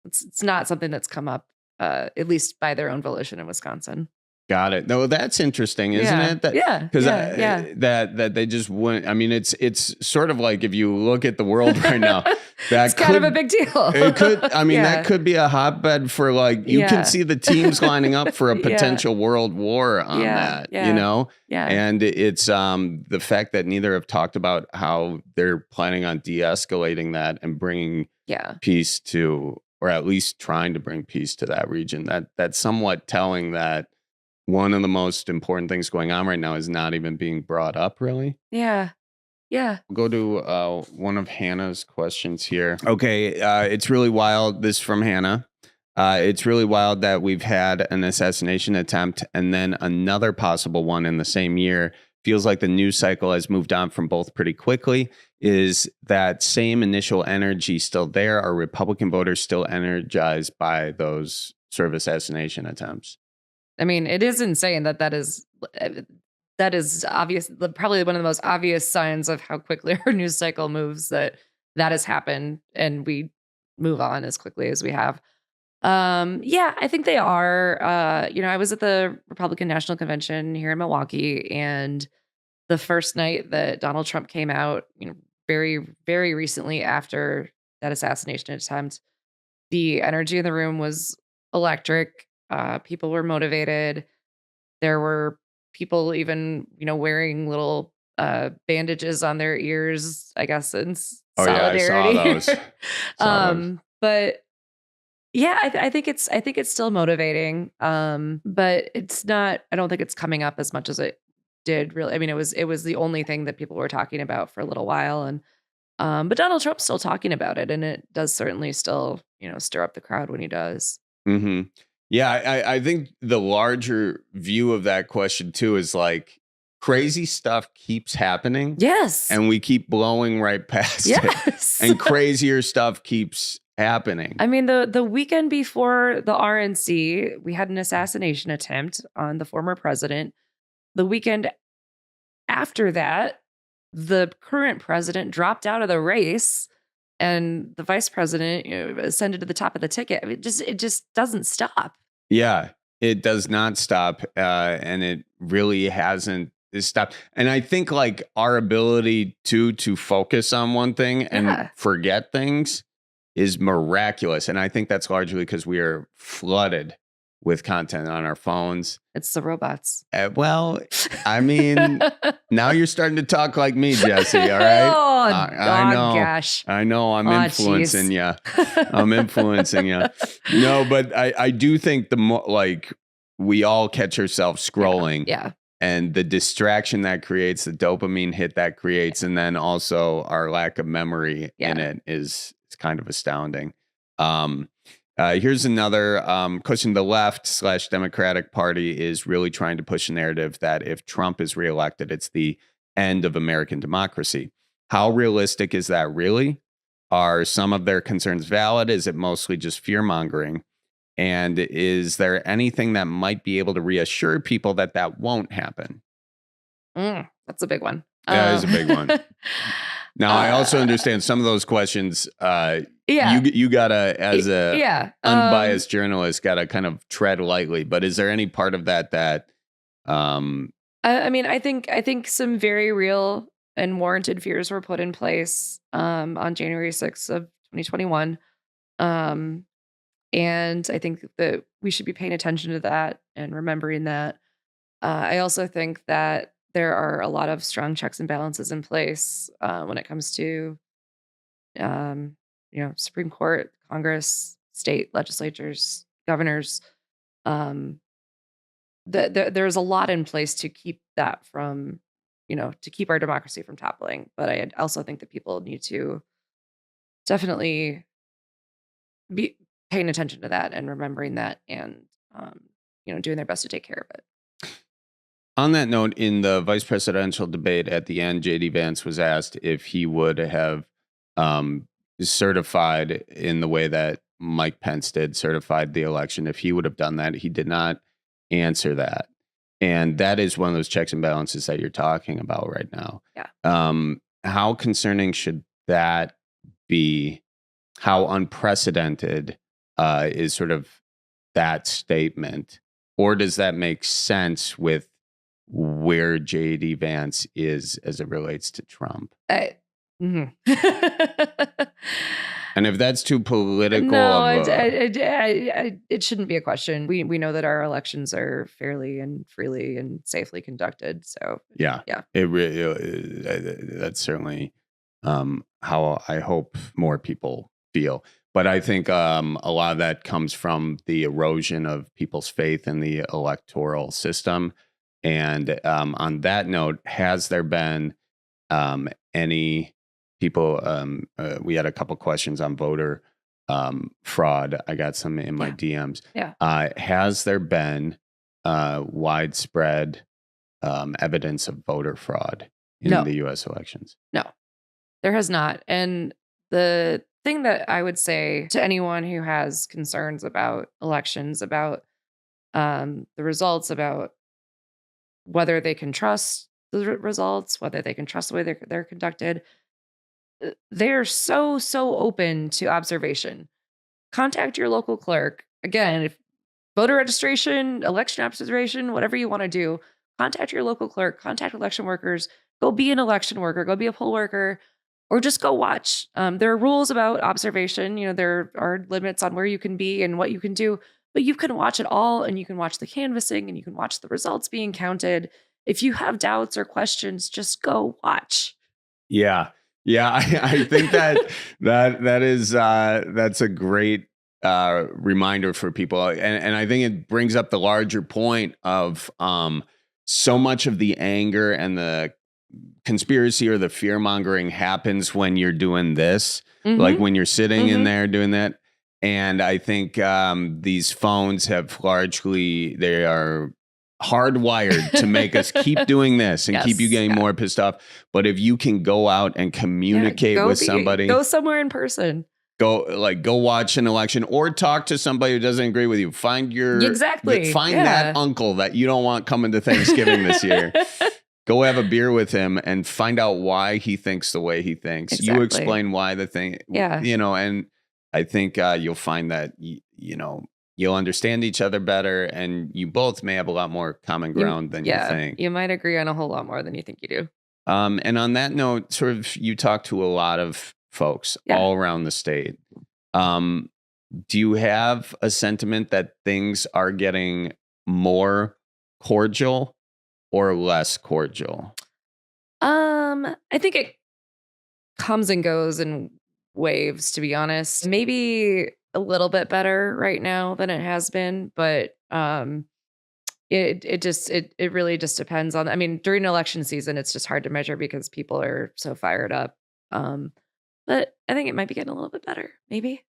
B: it's not something that's come up, at least by their own volition in Wisconsin.
A: Got it. No, that's interesting, isn't it? Because that they just wouldn't. I mean, it's sort of like if you look at the world right now,
B: it's kind of a big deal.
A: It could. I mean, that could be a hotbed for you can see the teams lining up for a potential world war on that. And it's the fact that neither have talked about how they're planning on de-escalating that and bringing peace to, or at least trying to bring peace to that region. That's somewhat telling that one of the most important things going on right now is not even being brought up, really.
B: Yeah. Yeah.
A: We'll go to one of Hannah's questions here. Okay. It's really wild. This is from Hannah. It's really wild that we've had an assassination attempt and then another possible one in the same year. Feels like the news cycle has moved on from both pretty quickly. Is that same initial energy still there? Are Republican voters still energized by those sort of assassination attempts?
B: I mean, it is insane that is obvious. Probably one of the most obvious signs of how quickly our news cycle moves that has happened, and we move on as quickly as we have. I think they are. I was at the Republican National Convention here in Milwaukee, and the first night that Donald Trump came out, very, very recently after that assassination attempt, the energy in the room was electric. People were motivated. There were people even, wearing little bandages on their ears, I guess, in solidarity.
A: I saw those.
B: But yeah, I think it's still motivating. But it's not. I don't think it's coming up as much as it did. Really, I mean, it was the only thing that people were talking about for a little while, and but Donald Trump's still talking about it, and it does certainly still, stir up the crowd when he does.
A: Mm-hmm. Yeah, I think the larger view of that question too is crazy stuff keeps happening.
B: Yes.
A: And we keep blowing right past it. And crazier stuff keeps happening.
B: I mean, the weekend before the RNC, we had an assassination attempt on the former president. The weekend after that, the current president dropped out of the race. And the vice president ascended to the top of the ticket. I mean, it just doesn't stop.
A: Yeah, it does not stop. And it really hasn't stopped. And I think our ability to focus on one thing and forget things is miraculous. And I think that's largely because we are flooded with content on our phones.
B: It's the robots.
A: Well, I mean, now you're starting to talk like me, Jessie. All right. I know.
B: Gosh.
A: I know. I'm influencing you. I'm influencing you. No, but I do think the more we all catch ourselves scrolling.
B: Yeah.
A: And the distraction that creates, the dopamine hit that creates, and then also our lack of memory in it is kind of astounding. Here's another question. The left/Democratic Party is really trying to push a narrative that if Trump is reelected, it's the end of American democracy. How realistic is that really? Are some of their concerns valid? Is it mostly just fear-mongering? And is there anything that might be able to reassure people that won't happen?
B: That's a big one.
A: That is a big one. Now, I also understand some of those questions. You gotta, as a unbiased journalist, gotta kind of tread lightly. But is there any part of that?
B: I mean, I think some very real and warranted fears were put in place on January 6th of 2021, and I think that we should be paying attention to that and remembering that. I also think that there are a lot of strong checks and balances in place when it comes to, Supreme Court, Congress, state legislatures, governors. There's a lot in place to keep that from, to keep our democracy from toppling. But I also think that people need to definitely be paying attention to that and remembering that and, doing their best to take care of it.
A: On that note, in the vice presidential debate at the end, J.D. Vance was asked if he would have certified in the way that Mike Pence did, certified the election. If he would have done that, he did not answer that. And that is one of those checks and balances that you're talking about right now.
B: Yeah.
A: How concerning should that be? How unprecedented is sort of that statement? Or does that make sense with where J.D. Vance is as it relates to Trump?
B: Mhm.
A: And if that's too political,
B: No, it shouldn't be a question. We know that our elections are fairly and freely and safely conducted. So
A: yeah,
B: yeah,
A: it really that's certainly how I hope more people feel. But I think a lot of that comes from the erosion of people's faith in the electoral system. And on that note, has there been any people? We had a couple questions on voter fraud. I got some in my DMs.
B: Yeah.
A: Has there been widespread evidence of voter fraud in the U.S. elections?
B: No, there has not. And the thing that I would say to anyone who has concerns about elections, about the results, about whether they can trust the results, whether they can trust the way they're conducted, they're so open to observation. Contact your local clerk. Again, if voter registration, election observation, whatever you want to do, contact your local clerk, contact election workers, go be an election worker, go be a poll worker, or just go watch. There are rules about observation. You know, there are limits on where you can be and what you can do, but you can watch it all, and you can watch the canvassing, and you can watch the results being counted. If you have doubts or questions, just go watch.
A: Yeah. Yeah. I think that is that's a great reminder for people. And I think it brings up the larger point of so much of the anger and the conspiracy or the fear mongering happens when you're doing this, like when you're sitting in there doing that. And I think these phones have they are hardwired to make us keep doing this and keep you getting more pissed off. But if you can go out and communicate with somebody,
B: go somewhere in person.
A: Go watch an election or talk to somebody who doesn't agree with you. Find that uncle that you don't want coming to Thanksgiving this year. Go have a beer with him and find out why he thinks the way he thinks. Exactly. You explain why the thing, and I think you'll find that, you'll understand each other better, and you both may have a lot more common ground than you think.
B: You might agree on a whole lot more than you think you do.
A: And on that note, sort of, you talk to a lot of folks all around the state. Do you have a sentiment that things are getting more cordial or less cordial?
B: I think it comes and goes in waves, to be honest. Maybe a little bit better right now than it has been, but it really just depends on, I mean, during election season, it's just hard to measure because people are so fired up. But I think it might be getting a little bit better, maybe.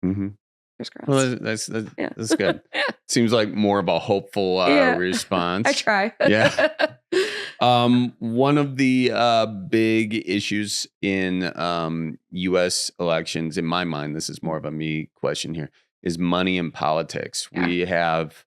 A: Mm-hmm. Well, that's good.
B: Yeah.
A: Seems like more of a hopeful response.
B: I try.
A: Yeah. One of the big issues in U.S. elections, in my mind, this is more of a me question here, is money in politics. Yeah. We have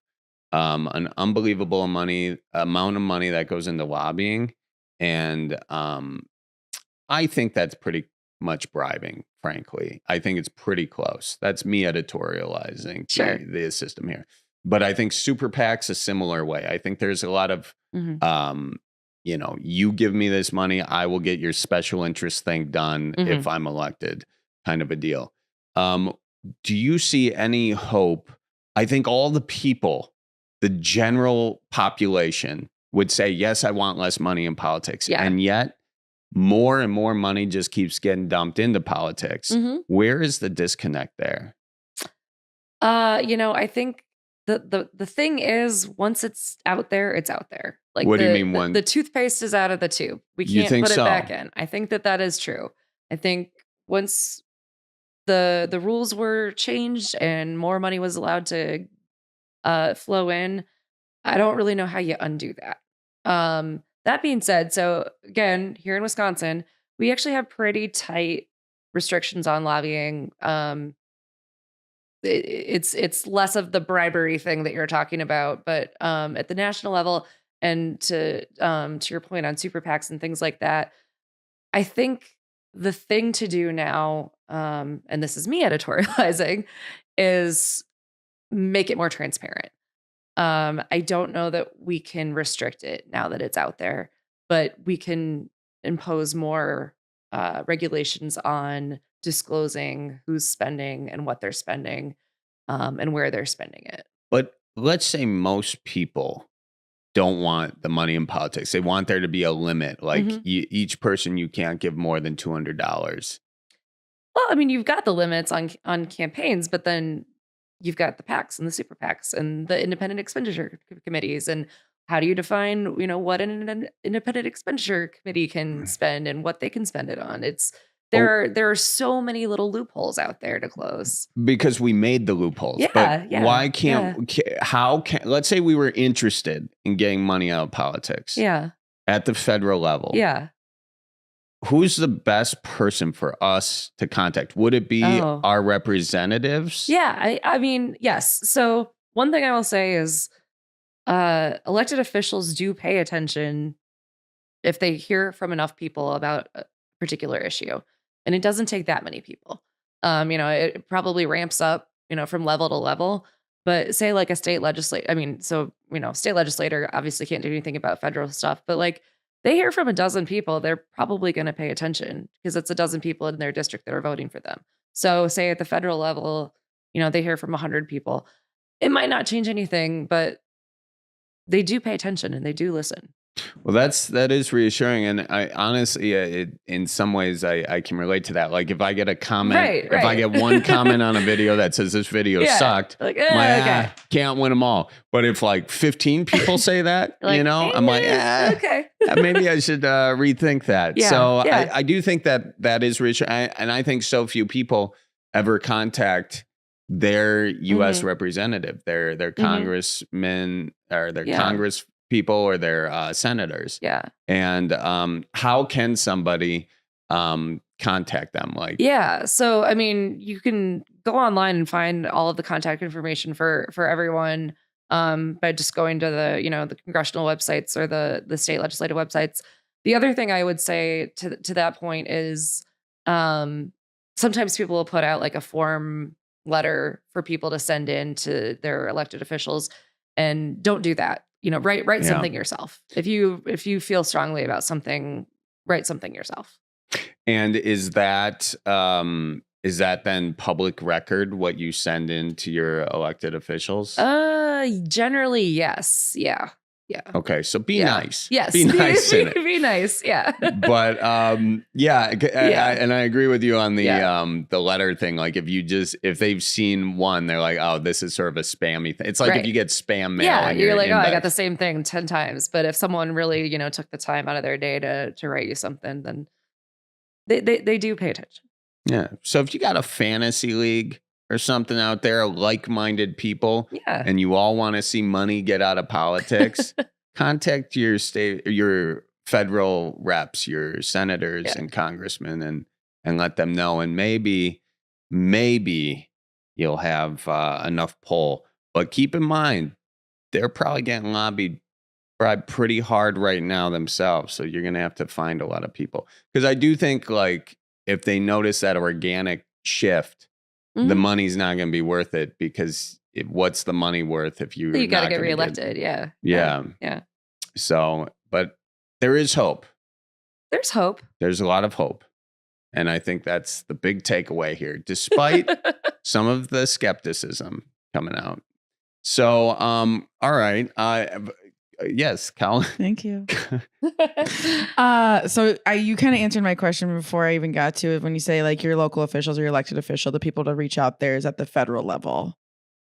A: an unbelievable amount of money that goes into lobbying, and I think that's pretty much bribing, frankly. I think it's pretty close. That's me editorializing the system here. But I think super PAC's a similar way. I think there's a lot of, you give me this money, I will get your special interest thing done if I'm elected, kind of a deal. Do you see any hope? I think all the people, the general population, would say, yes, I want less money in politics. Yeah. And yet, more and more money just keeps getting dumped into politics. Where is the disconnect there?
B: I think the thing is, once it's out there, it's out there. Like,
A: what do you mean?
B: The toothpaste is out of the tube. We can't put it back in. I think that is true. I think once the rules were changed and more money was allowed to flow in, I don't really know how you undo that. That being said, so again, here in Wisconsin, we actually have pretty tight restrictions on lobbying. it's less of the bribery thing that you're talking about, but at the national level, and to your point on super PACs and things like that, I think the thing to do now, and this is me editorializing, is make it more transparent. I don't know that we can restrict it now that it's out there, but we can impose more regulations on disclosing who's spending and what they're spending, and where they're spending it.
A: But let's say most people don't want the money in politics. They want there to be a limit. Like each person, you can't give more than $200.
B: Well, I mean, you've got the limits on campaigns, but then you've got the PACs and the super PACs and the independent expenditure committees. And how do you define, what an independent expenditure committee can spend and what they can spend it on? There are so many little loopholes out there to close.
A: Because we made the loopholes.
B: Yeah,
A: but why can't, let's say we were interested in getting money out of politics.
B: Yeah.
A: At the federal level.
B: Yeah.
A: Who's the best person for us to contact? Would it be our representatives?
B: Yeah, I mean, yes. So one thing I will say is elected officials do pay attention if they hear from enough people about a particular issue. And it doesn't take that many people. It probably ramps up, from level to level. But say like a state legislator, state legislator obviously can't do anything about federal stuff, but like they hear from a dozen people, they're probably going to pay attention because it's a dozen people in their district that are voting for them. So say at the federal level, they hear from 100 people. It might not change anything, but they do pay attention and they do listen.
A: Well, that is reassuring. And I honestly, in some ways, I can relate to that. Like if I get a comment, if I get one comment on a video that says this video sucked,
B: like,
A: okay. Can't win them all. But if like 15 people say that,
B: like,
A: I'm like,
B: okay.
A: Maybe I should rethink that.
B: Yeah,
A: so
B: yeah.
A: I do think that is reassuring. And I think so few people ever contact their U.S. representative, their congressmen or their congress people or their senators.
B: Yeah.
A: And how can somebody contact them?
B: So I mean, you can go online and find all of the contact information for everyone by just going to the congressional websites or the state legislative websites. The other thing I would say to that point is sometimes people will put out like a form letter for people to send in to their elected officials, and don't do that. Write something yourself. If you feel strongly about something, write something yourself.
A: And is that then public record what you send in to your elected officials?
B: Generally, yes. Yeah. Yeah.
A: Okay. So be nice.
B: Yes.
A: Be nice in it.
B: Be nice. Yeah.
A: But and I agree with you on the letter thing. Like if they've seen one, they're like, oh, this is sort of a spammy thing. It's like if you get spam mail.
B: Yeah. You're like, I got the same thing 10 times. But if someone really, took the time out of their day to write you something, then they do pay attention.
A: Yeah. So if you got a fantasy league or something out there, like-minded people, and you all want to see money get out of politics, contact your state, your federal reps, your senators and congressmen, and let them know. And maybe you'll have enough pull. But keep in mind, they're probably getting lobbied pretty hard right now themselves. So you're going to have to find a lot of people. Because I do think like if they notice that organic shift, the money's not going to be worth it, because what's the money worth if you
B: got to get reelected?
A: Yeah. So, but there is hope.
B: There's hope.
A: There's a lot of hope. And I think that's the big takeaway here, despite some of the skepticism coming out. So, all right. Yes, Colin.
C: Thank you. So you kind of answered my question before I even got to it when you say like your local officials or your elected official, the people to reach out there is at the federal level.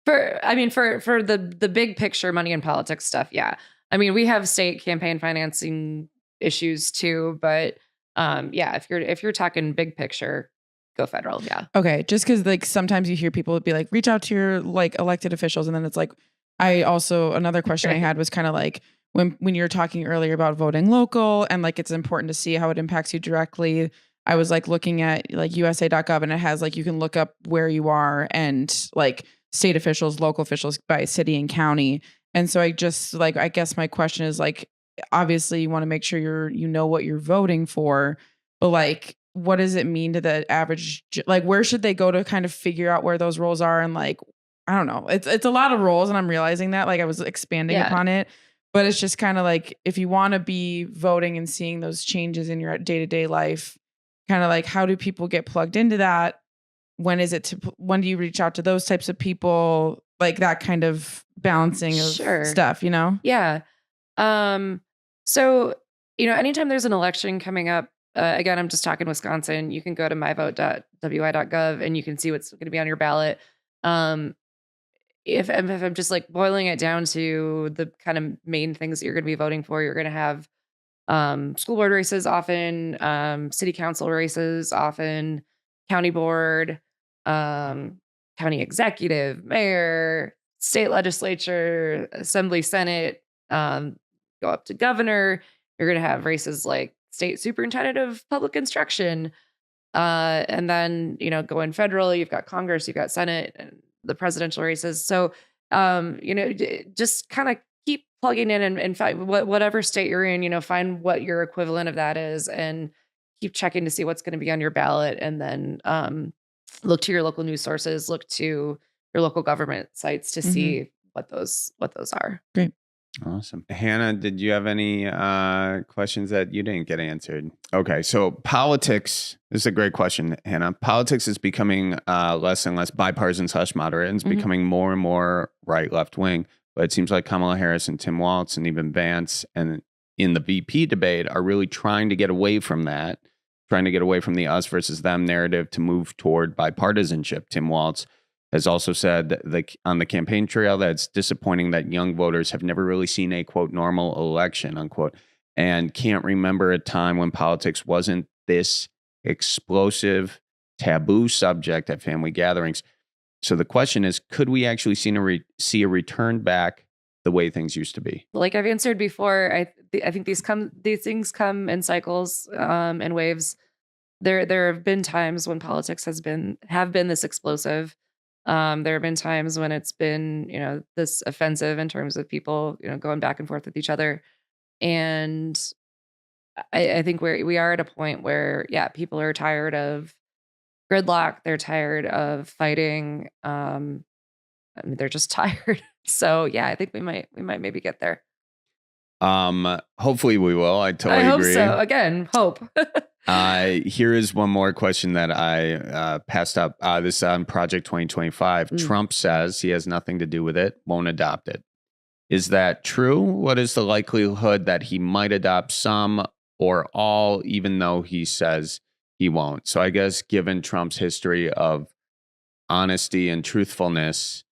C: For the big picture money in politics stuff. Yeah. I mean, we have state campaign financing issues too, but if you're talking big picture, go federal. Yeah. Okay. Just because like sometimes you hear people be like, reach out to your like elected officials, and then it's like, another question I had was kind of like when you were talking earlier about voting local and like it's important to see how it impacts you directly. I was like looking at like USA.gov, and it has like you can look up where you are and like state officials, local officials by city and county. And so I just like, I guess my question is like, obviously you want to make sure you know what you're voting for, but like, what does it mean to the average, like where should they go to kind of figure out where those roles are? And like, I don't know, it's a lot of roles, and I'm realizing that, like I was expanding upon it, but it's just kind of like, if you want to be voting and seeing those changes in your day-to-day life, kind of like, how do people get plugged into that? When do you reach out to those types of people? Like that kind of balancing of stuff, you know?
B: Yeah. So, anytime there's an election coming up, again, I'm just talking Wisconsin, you can go to myvote.wi.gov and you can see what's going to be on your ballot. If I'm just like boiling it down to the kind of main things that you're going to be voting for, you're going to have school board races often, city council races often, county board, county executive, mayor, state legislature, assembly, senate, go up to governor. You're going to have races like state superintendent of public instruction. And then, going federal, you've got Congress, you've got Senate, and the presidential races. So, just kind of keep plugging in and find whatever state you're in, find what your equivalent of that is and keep checking to see what's going to be on your ballot. And then look to your local news sources, look to your local government sites to see what those are.
C: Great.
A: Awesome. Hannah, did you have any questions that you didn't get answered? Okay, so politics, this is a great question, Hannah. Politics is becoming less and less bipartisan / moderate, and it's becoming more and more right, left wing. But it seems like Kamala Harris and Tim Walz and even Vance and in the VP debate are really trying to get away from that, trying to get away from the us versus them narrative to move toward bipartisanship. Tim Walz has also said on the campaign trail that it's disappointing that young voters have never really seen a, quote, normal election, unquote, and can't remember a time when politics wasn't this explosive, taboo subject at family gatherings. So the question is, could we actually see a return back the way things used to be?
B: Like I've answered before, I think these things come in cycles and waves. There have been times when politics have been this explosive. There have been times when it's been, this offensive in terms of people, going back and forth with each other. And I think we are at a point where, people are tired of gridlock. They're tired of fighting. They're just tired. So I think we might maybe get there.
A: Hopefully we will. I totally agree.
B: I hope so. Again, hope.
A: Here is one more question that I passed up. This is on Project 2025. Trump says he has nothing to do with it, won't adopt it. Is that true? What is the likelihood that he might adopt some or all, even though he says he won't? So I guess given Trump's history of honesty and truthfulness,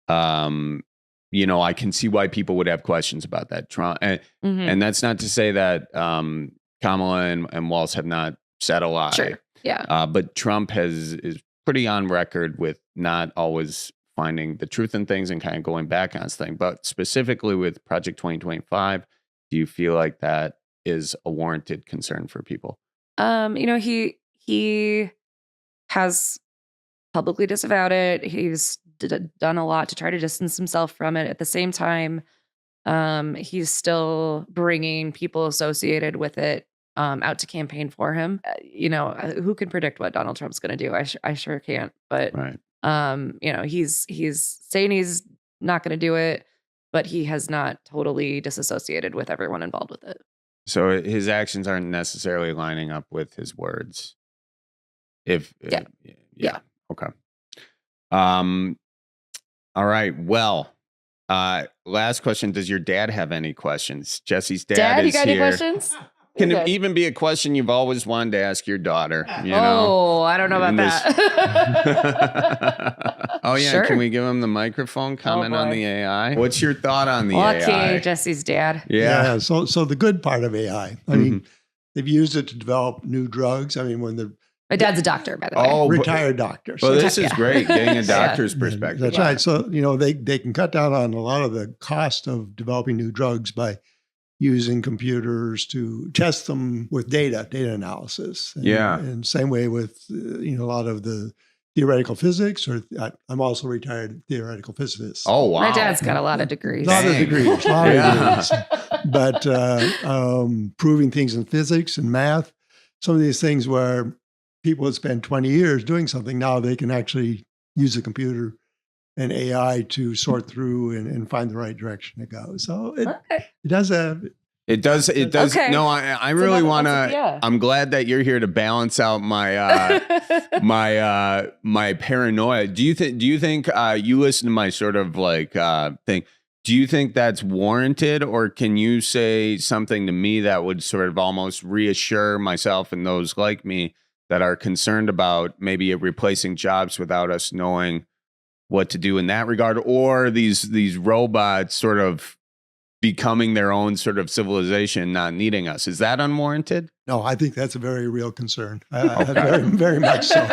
A: I can see why people would have questions about that. Trump, and that's not to say that Kamala and Walz have not said a lie.
B: Sure. Yeah.
A: But Trump is pretty on record with not always finding the truth in things and kind of going back on things. But specifically with Project 2025, do you feel like that is a warranted concern for people?
B: He has publicly disavowed it. He's done a lot to try to distance himself from it. At the same time, he's still bringing people associated with it out to campaign for him. Who can predict what Donald Trump's going to do? I sure can't. But
A: right.
B: He's saying he's not going to do it, but he has not totally disassociated with everyone involved with it.
A: So his actions aren't necessarily lining up with his words. Yeah. Okay. All right. Well, last question. Does your dad have any questions? Jesse's dad is
B: you got
A: here.
B: Any questions?
A: Can it even be a question you've always wanted to ask your daughter?
B: Oh, I don't know about that.
A: Oh, yeah. Sure. Can we give him the microphone? Comment on the AI. What's your thought on the AI?
B: Okay, Jesse's dad.
D: Yeah. So the good part of AI, I mean, they've used it to develop new drugs. I mean,
B: my dad's a doctor, by the way.
D: Retired doctor.
A: Well, this is great, getting a doctor's perspective.
D: That's right. So, they can cut down on a lot of the cost of developing new drugs by using computers to test them with data analysis. And same way with, a lot of the theoretical physics, or I'm also a retired theoretical physicist.
A: Oh, wow.
B: My dad's got a lot of degrees.
D: A lot of degrees. But proving things in physics and math, some of these things where people would spend 20 years doing something, now they can actually use a computer and AI to sort through and find the right direction to go. So it does have...
A: It does.
B: Okay.
A: No, I really want to. I'm glad that you're here to balance out my my paranoia. Do you think you listen to my sort of like thing? Do you think that's warranted, or can you say something to me that would sort of almost reassure myself and those like me that are concerned about maybe it replacing jobs without us knowing what to do in that regard, or these robots sort of becoming their own sort of civilization, not needing us? Is that unwarranted?
D: No, I think that's a very real concern. Very, very much so.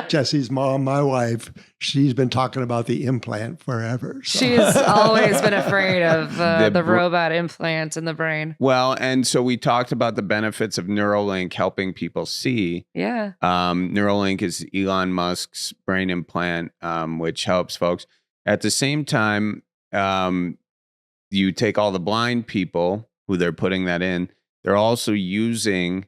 D: Jessie's mom, my wife, she's been talking about the implant forever. So.
B: She's always been afraid of the robot implant in the brain.
A: Well, and so we talked about the benefits of Neuralink helping people see.
B: Yeah.
A: Neuralink is Elon Musk's brain implant, which helps folks. At the same time, you take all the blind people who they're putting that in, they're also using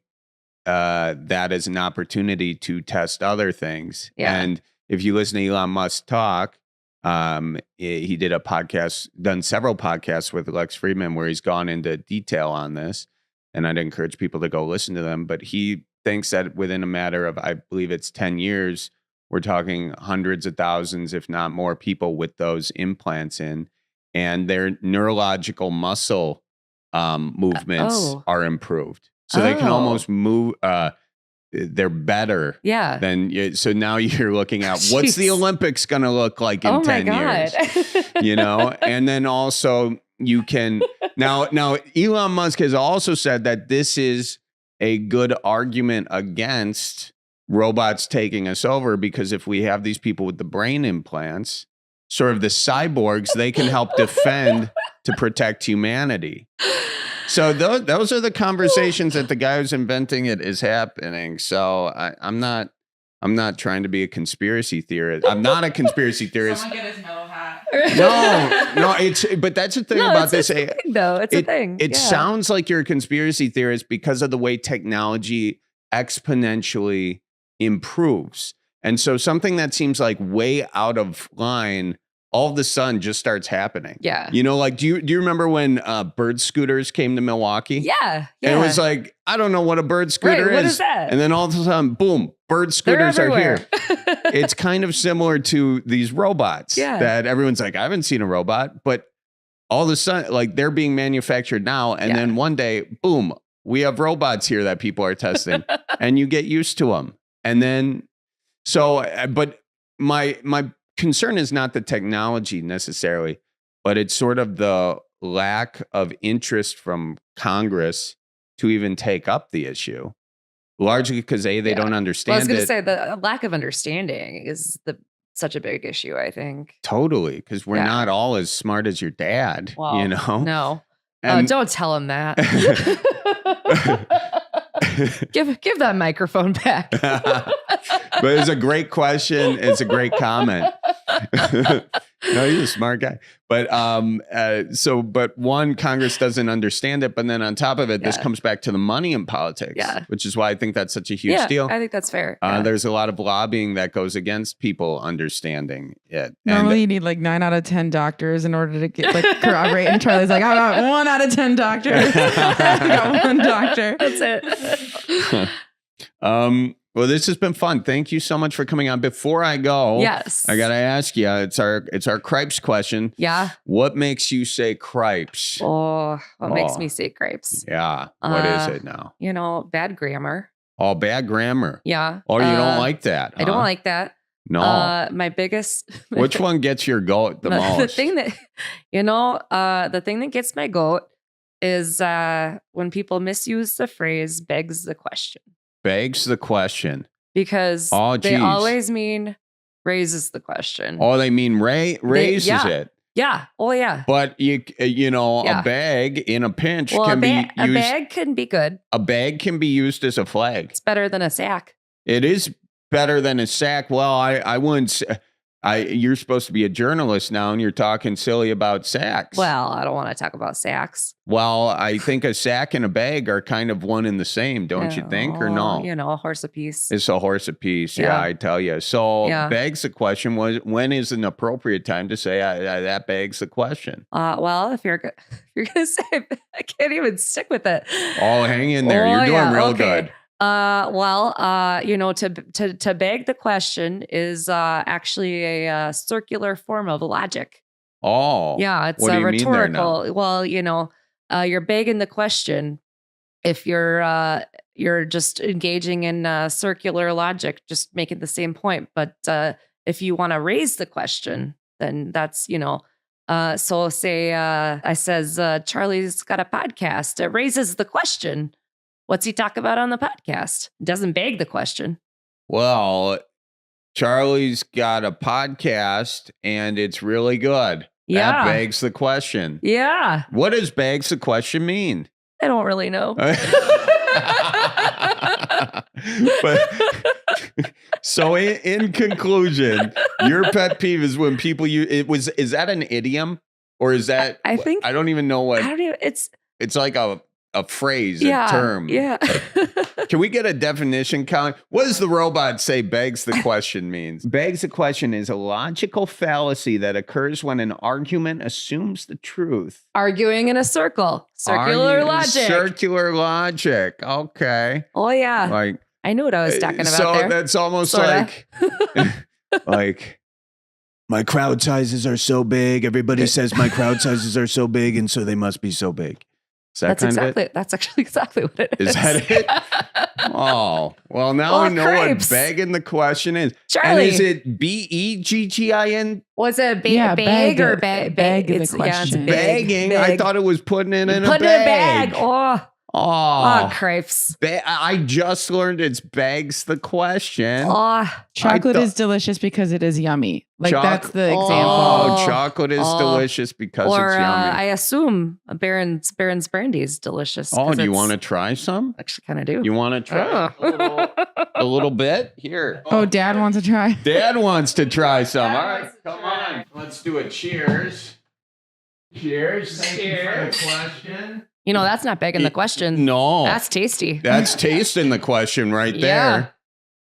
A: that as an opportunity to test other things. Yeah. And if you listen to Elon Musk talk, he did a podcast, done several podcasts with Lex Friedman where he's gone into detail on this. And I'd encourage people to go listen to them. But he thinks that within a matter of, I believe it's 10 years, we're talking hundreds of thousands, if not more, people with those implants in. And their neurological muscle movements are improved. So they can almost move. They're better.
B: Yeah.
A: Than, so now you're looking at what's the Olympics going to look like in 10 years? And then also you can now Elon Musk has also said that this is a good argument against robots taking us over, because if we have these people with the brain implants, sort of the cyborgs, they can help defend to protect humanity. So those are the conversations that the guy who's inventing it is happening. So I'm not trying to be a conspiracy theorist. I'm not a conspiracy theorist.
C: Someone get his metal hat.
A: No, but that's the thing about this.
B: It's a thing, though. It's a thing.
A: It sounds like you're a conspiracy theorist because of the way technology exponentially improves. And so something that seems like way out of line all of a sudden just starts happening.
B: Yeah.
A: Like, do you remember when bird scooters came to Milwaukee?
B: Yeah.
A: And it was like, I don't know what a bird scooter is.
B: What is that?
A: And then all of a sudden, boom, bird scooters are here. It's kind of similar to these robots that everyone's like, I haven't seen a robot, but all of a sudden, like, they're being manufactured now. And then one day, boom, we have robots here that people are testing and you get used to them. And then, but my concern is not the technology necessarily, but it's sort of the lack of interest from Congress to even take up the issue, largely because they don't understand it.
B: I was going to say the lack of understanding is such a big issue, I think.
A: Totally, because we're not all as smart as your dad,
B: well, No. Don't tell him that. Give that microphone back.
A: But it's a great question. It's a great comment. No, he's a smart guy. But but one, Congress doesn't understand it. But then on top of it, this comes back to the money in politics, which is why I think that's such a huge deal.
B: I think that's fair.
A: There's a lot of lobbying that goes against people understanding it.
C: Normally you need like 9 out of 10 doctors in order to get corroborate. And Charlie's like, I got 1 out of 10 doctors. I got 1 doctor.
B: That's it.
A: Well, this has been fun. Thank you so much for coming on. Before I go, I gotta ask you. It's our Cripes question.
B: Yeah.
A: What makes you say Cripes?
B: What makes me say Cripes?
A: Yeah. What is it now?
B: Bad grammar.
A: Oh, bad grammar.
B: Yeah.
A: Oh, you don't like that?
B: I don't like that.
A: No.
B: My biggest.
A: Which one gets your goat the most?
B: The thing that gets my goat is when people misuse the phrase "begs the question."
A: Begs the question.
B: Because they always mean raises the question.
A: Oh, they mean raises it.
B: Yeah. Oh, yeah.
A: But a bag in a pinch can be used.
B: A bag can be good.
A: A bag can be used as a flag.
B: It's better than a sack.
A: It is better than a sack. Well, I wouldn't say. You're supposed to be a journalist now, and you're talking silly about sacks.
B: Well, I don't want to talk about sacks.
A: Well, I think a sack and a bag are kind of one and the same, don't you think, or no?
B: A horse apiece.
A: It's a horse apiece, yeah, I tell you. So begs the question: when is an appropriate time to say that begs the question?
B: Well, if you're gonna say, I can't even stick with it.
A: Oh, hang in there. You're doing real good.
B: To beg the question is actually a circular form of logic.
A: Oh,
B: yeah, it's
A: what do you
B: rhetorical.
A: Mean there now?
B: Well, you're begging the question if you're just engaging in circular logic, just making the same point. But if you want to raise the question, then that's so say I says Charlie's got a podcast. It raises the question. What's he talk about on the podcast? Doesn't beg the question.
A: Well, Charlie's got a podcast and it's really good.
B: Yeah.
A: That begs the question.
B: Yeah.
A: What does begs the question mean?
B: I don't really know.
A: But so in conclusion, your pet peeve is when people is that an idiom or is that
B: I think
A: I don't even know what
B: it's
A: like a phrase, a term.
B: Yeah.
A: Can we get a definition, Colin? What does the robot say begs the question means? Begs the question is a logical fallacy that occurs when an argument assumes the truth.
B: Arguing in a circle. Circular logic.
A: Circular logic. Okay.
B: Oh, yeah.
A: Like
B: I knew what I was talking about
A: so
B: there.
A: That's almost
B: Sorta.
A: like my crowd sizes are so big. Everybody says my crowd sizes are so big, and so they must be so big. That's
B: actually exactly what it is.
A: Is that it? Oh, well, now we know
B: Cripes.
A: what begging the question is.
B: Charlie.
A: And is it BEGGIN?
B: Was it
C: bag
B: or
C: bag
B: bag?
C: the question.
A: Begging? I thought it was putting it in a bag.
B: Put it in a bag.
A: Oh,
B: cripes.
A: I just learned it's begs the question.
C: Chocolate is delicious because it is yummy. Like that's the example.
A: Oh, chocolate is delicious because it's yummy.
B: I assume Berens Brandy is delicious.
A: Oh, do you want to try some?
B: Actually, kind of do.
A: You want to try a little bit? Here.
C: Oh, Dad wants to try.
A: Dad wants to try some. All right, come on. Let's do a cheers. Cheers. Thank you for the question.
B: That's not begging the question.
A: No.
B: That's tasty.
A: That's tasting the question right there.
B: Yeah.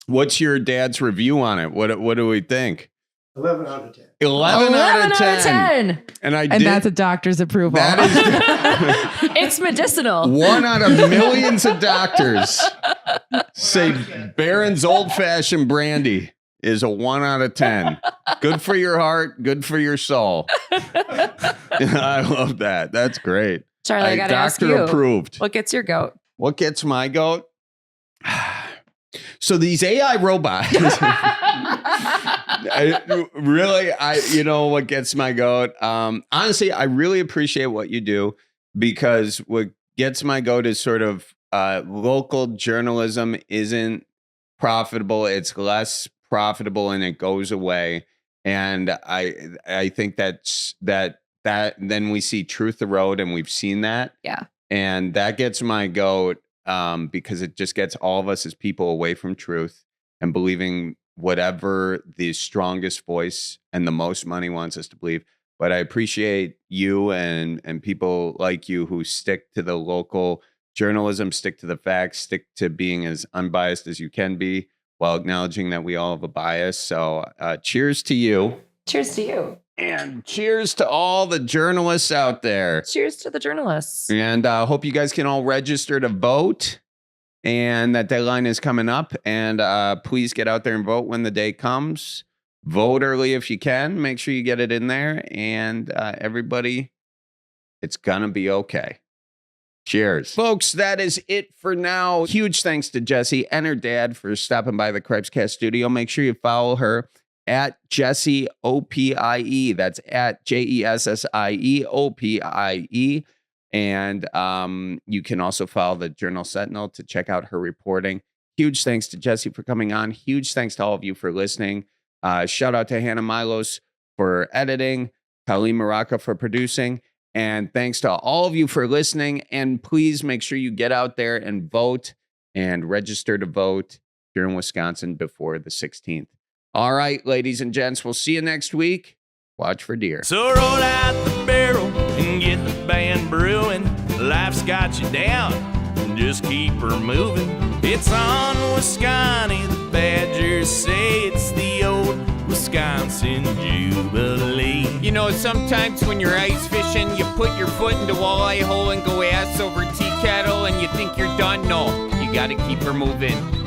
A: What's your dad's review on it? What do we think?
D: 11 out of 10.
A: 11 out of 10. And
C: that's a doctor's approval.
A: That is
B: it's medicinal.
A: 1 out of millions of doctors say Berens Old Fashioned Brandy is a 1 out of 10. Good for your heart. Good for your soul. I love that. That's great.
B: Charlie, I got to ask you.
A: Doctor approved.
B: What gets your goat?
A: What gets my goat? So these AI robots. What gets my goat? Honestly, I really appreciate what you do because what gets my goat is sort of local journalism isn't profitable. It's less profitable and it goes away. And I think that then we see truth erode, and we've seen that.
B: Yeah.
A: And that gets my goat because it just gets all of us as people away from truth and believing whatever the strongest voice and the most money wants us to believe. But I appreciate you and people like you who stick to the local journalism, stick to the facts, stick to being as unbiased as you can be while acknowledging that we all have a bias. So cheers to you.
B: Cheers to you.
A: And cheers to all the journalists out there.
B: Cheers to the journalists.
A: And I hope you guys can all register to vote. And that deadline is coming up. And please get out there and vote when the day comes. Vote early if you can. Make sure you get it in there. And everybody, it's going to be okay. Cheers. Folks, that is it for now. Huge thanks to Jessie and her dad for stopping by the Cripescast studio. Make sure you follow her at Jessie Opoien. That's at Jessie Opoien. And you can also follow the Journal Sentinel to check out her reporting. Huge thanks to Jessie for coming on. Huge thanks to all of you for listening. Shout out to Hannah Milos for editing. Colleen Maraca for producing. And thanks to all of you for listening. And please make sure you get out there and vote and register to vote here in Wisconsin before the 16th. All right, ladies and gents, we'll see you next week. Watch for deer.
E: So roll out the barrel and get the band brewing. Life's got you down, just keep her moving. It's on Wisconsin, the Badgers say it's the old Wisconsin Jubilee.
F: You know, sometimes when you're ice fishing, you put your foot in the walleye hole and go ass over tea kettle and you think you're done. No, you gotta keep her moving.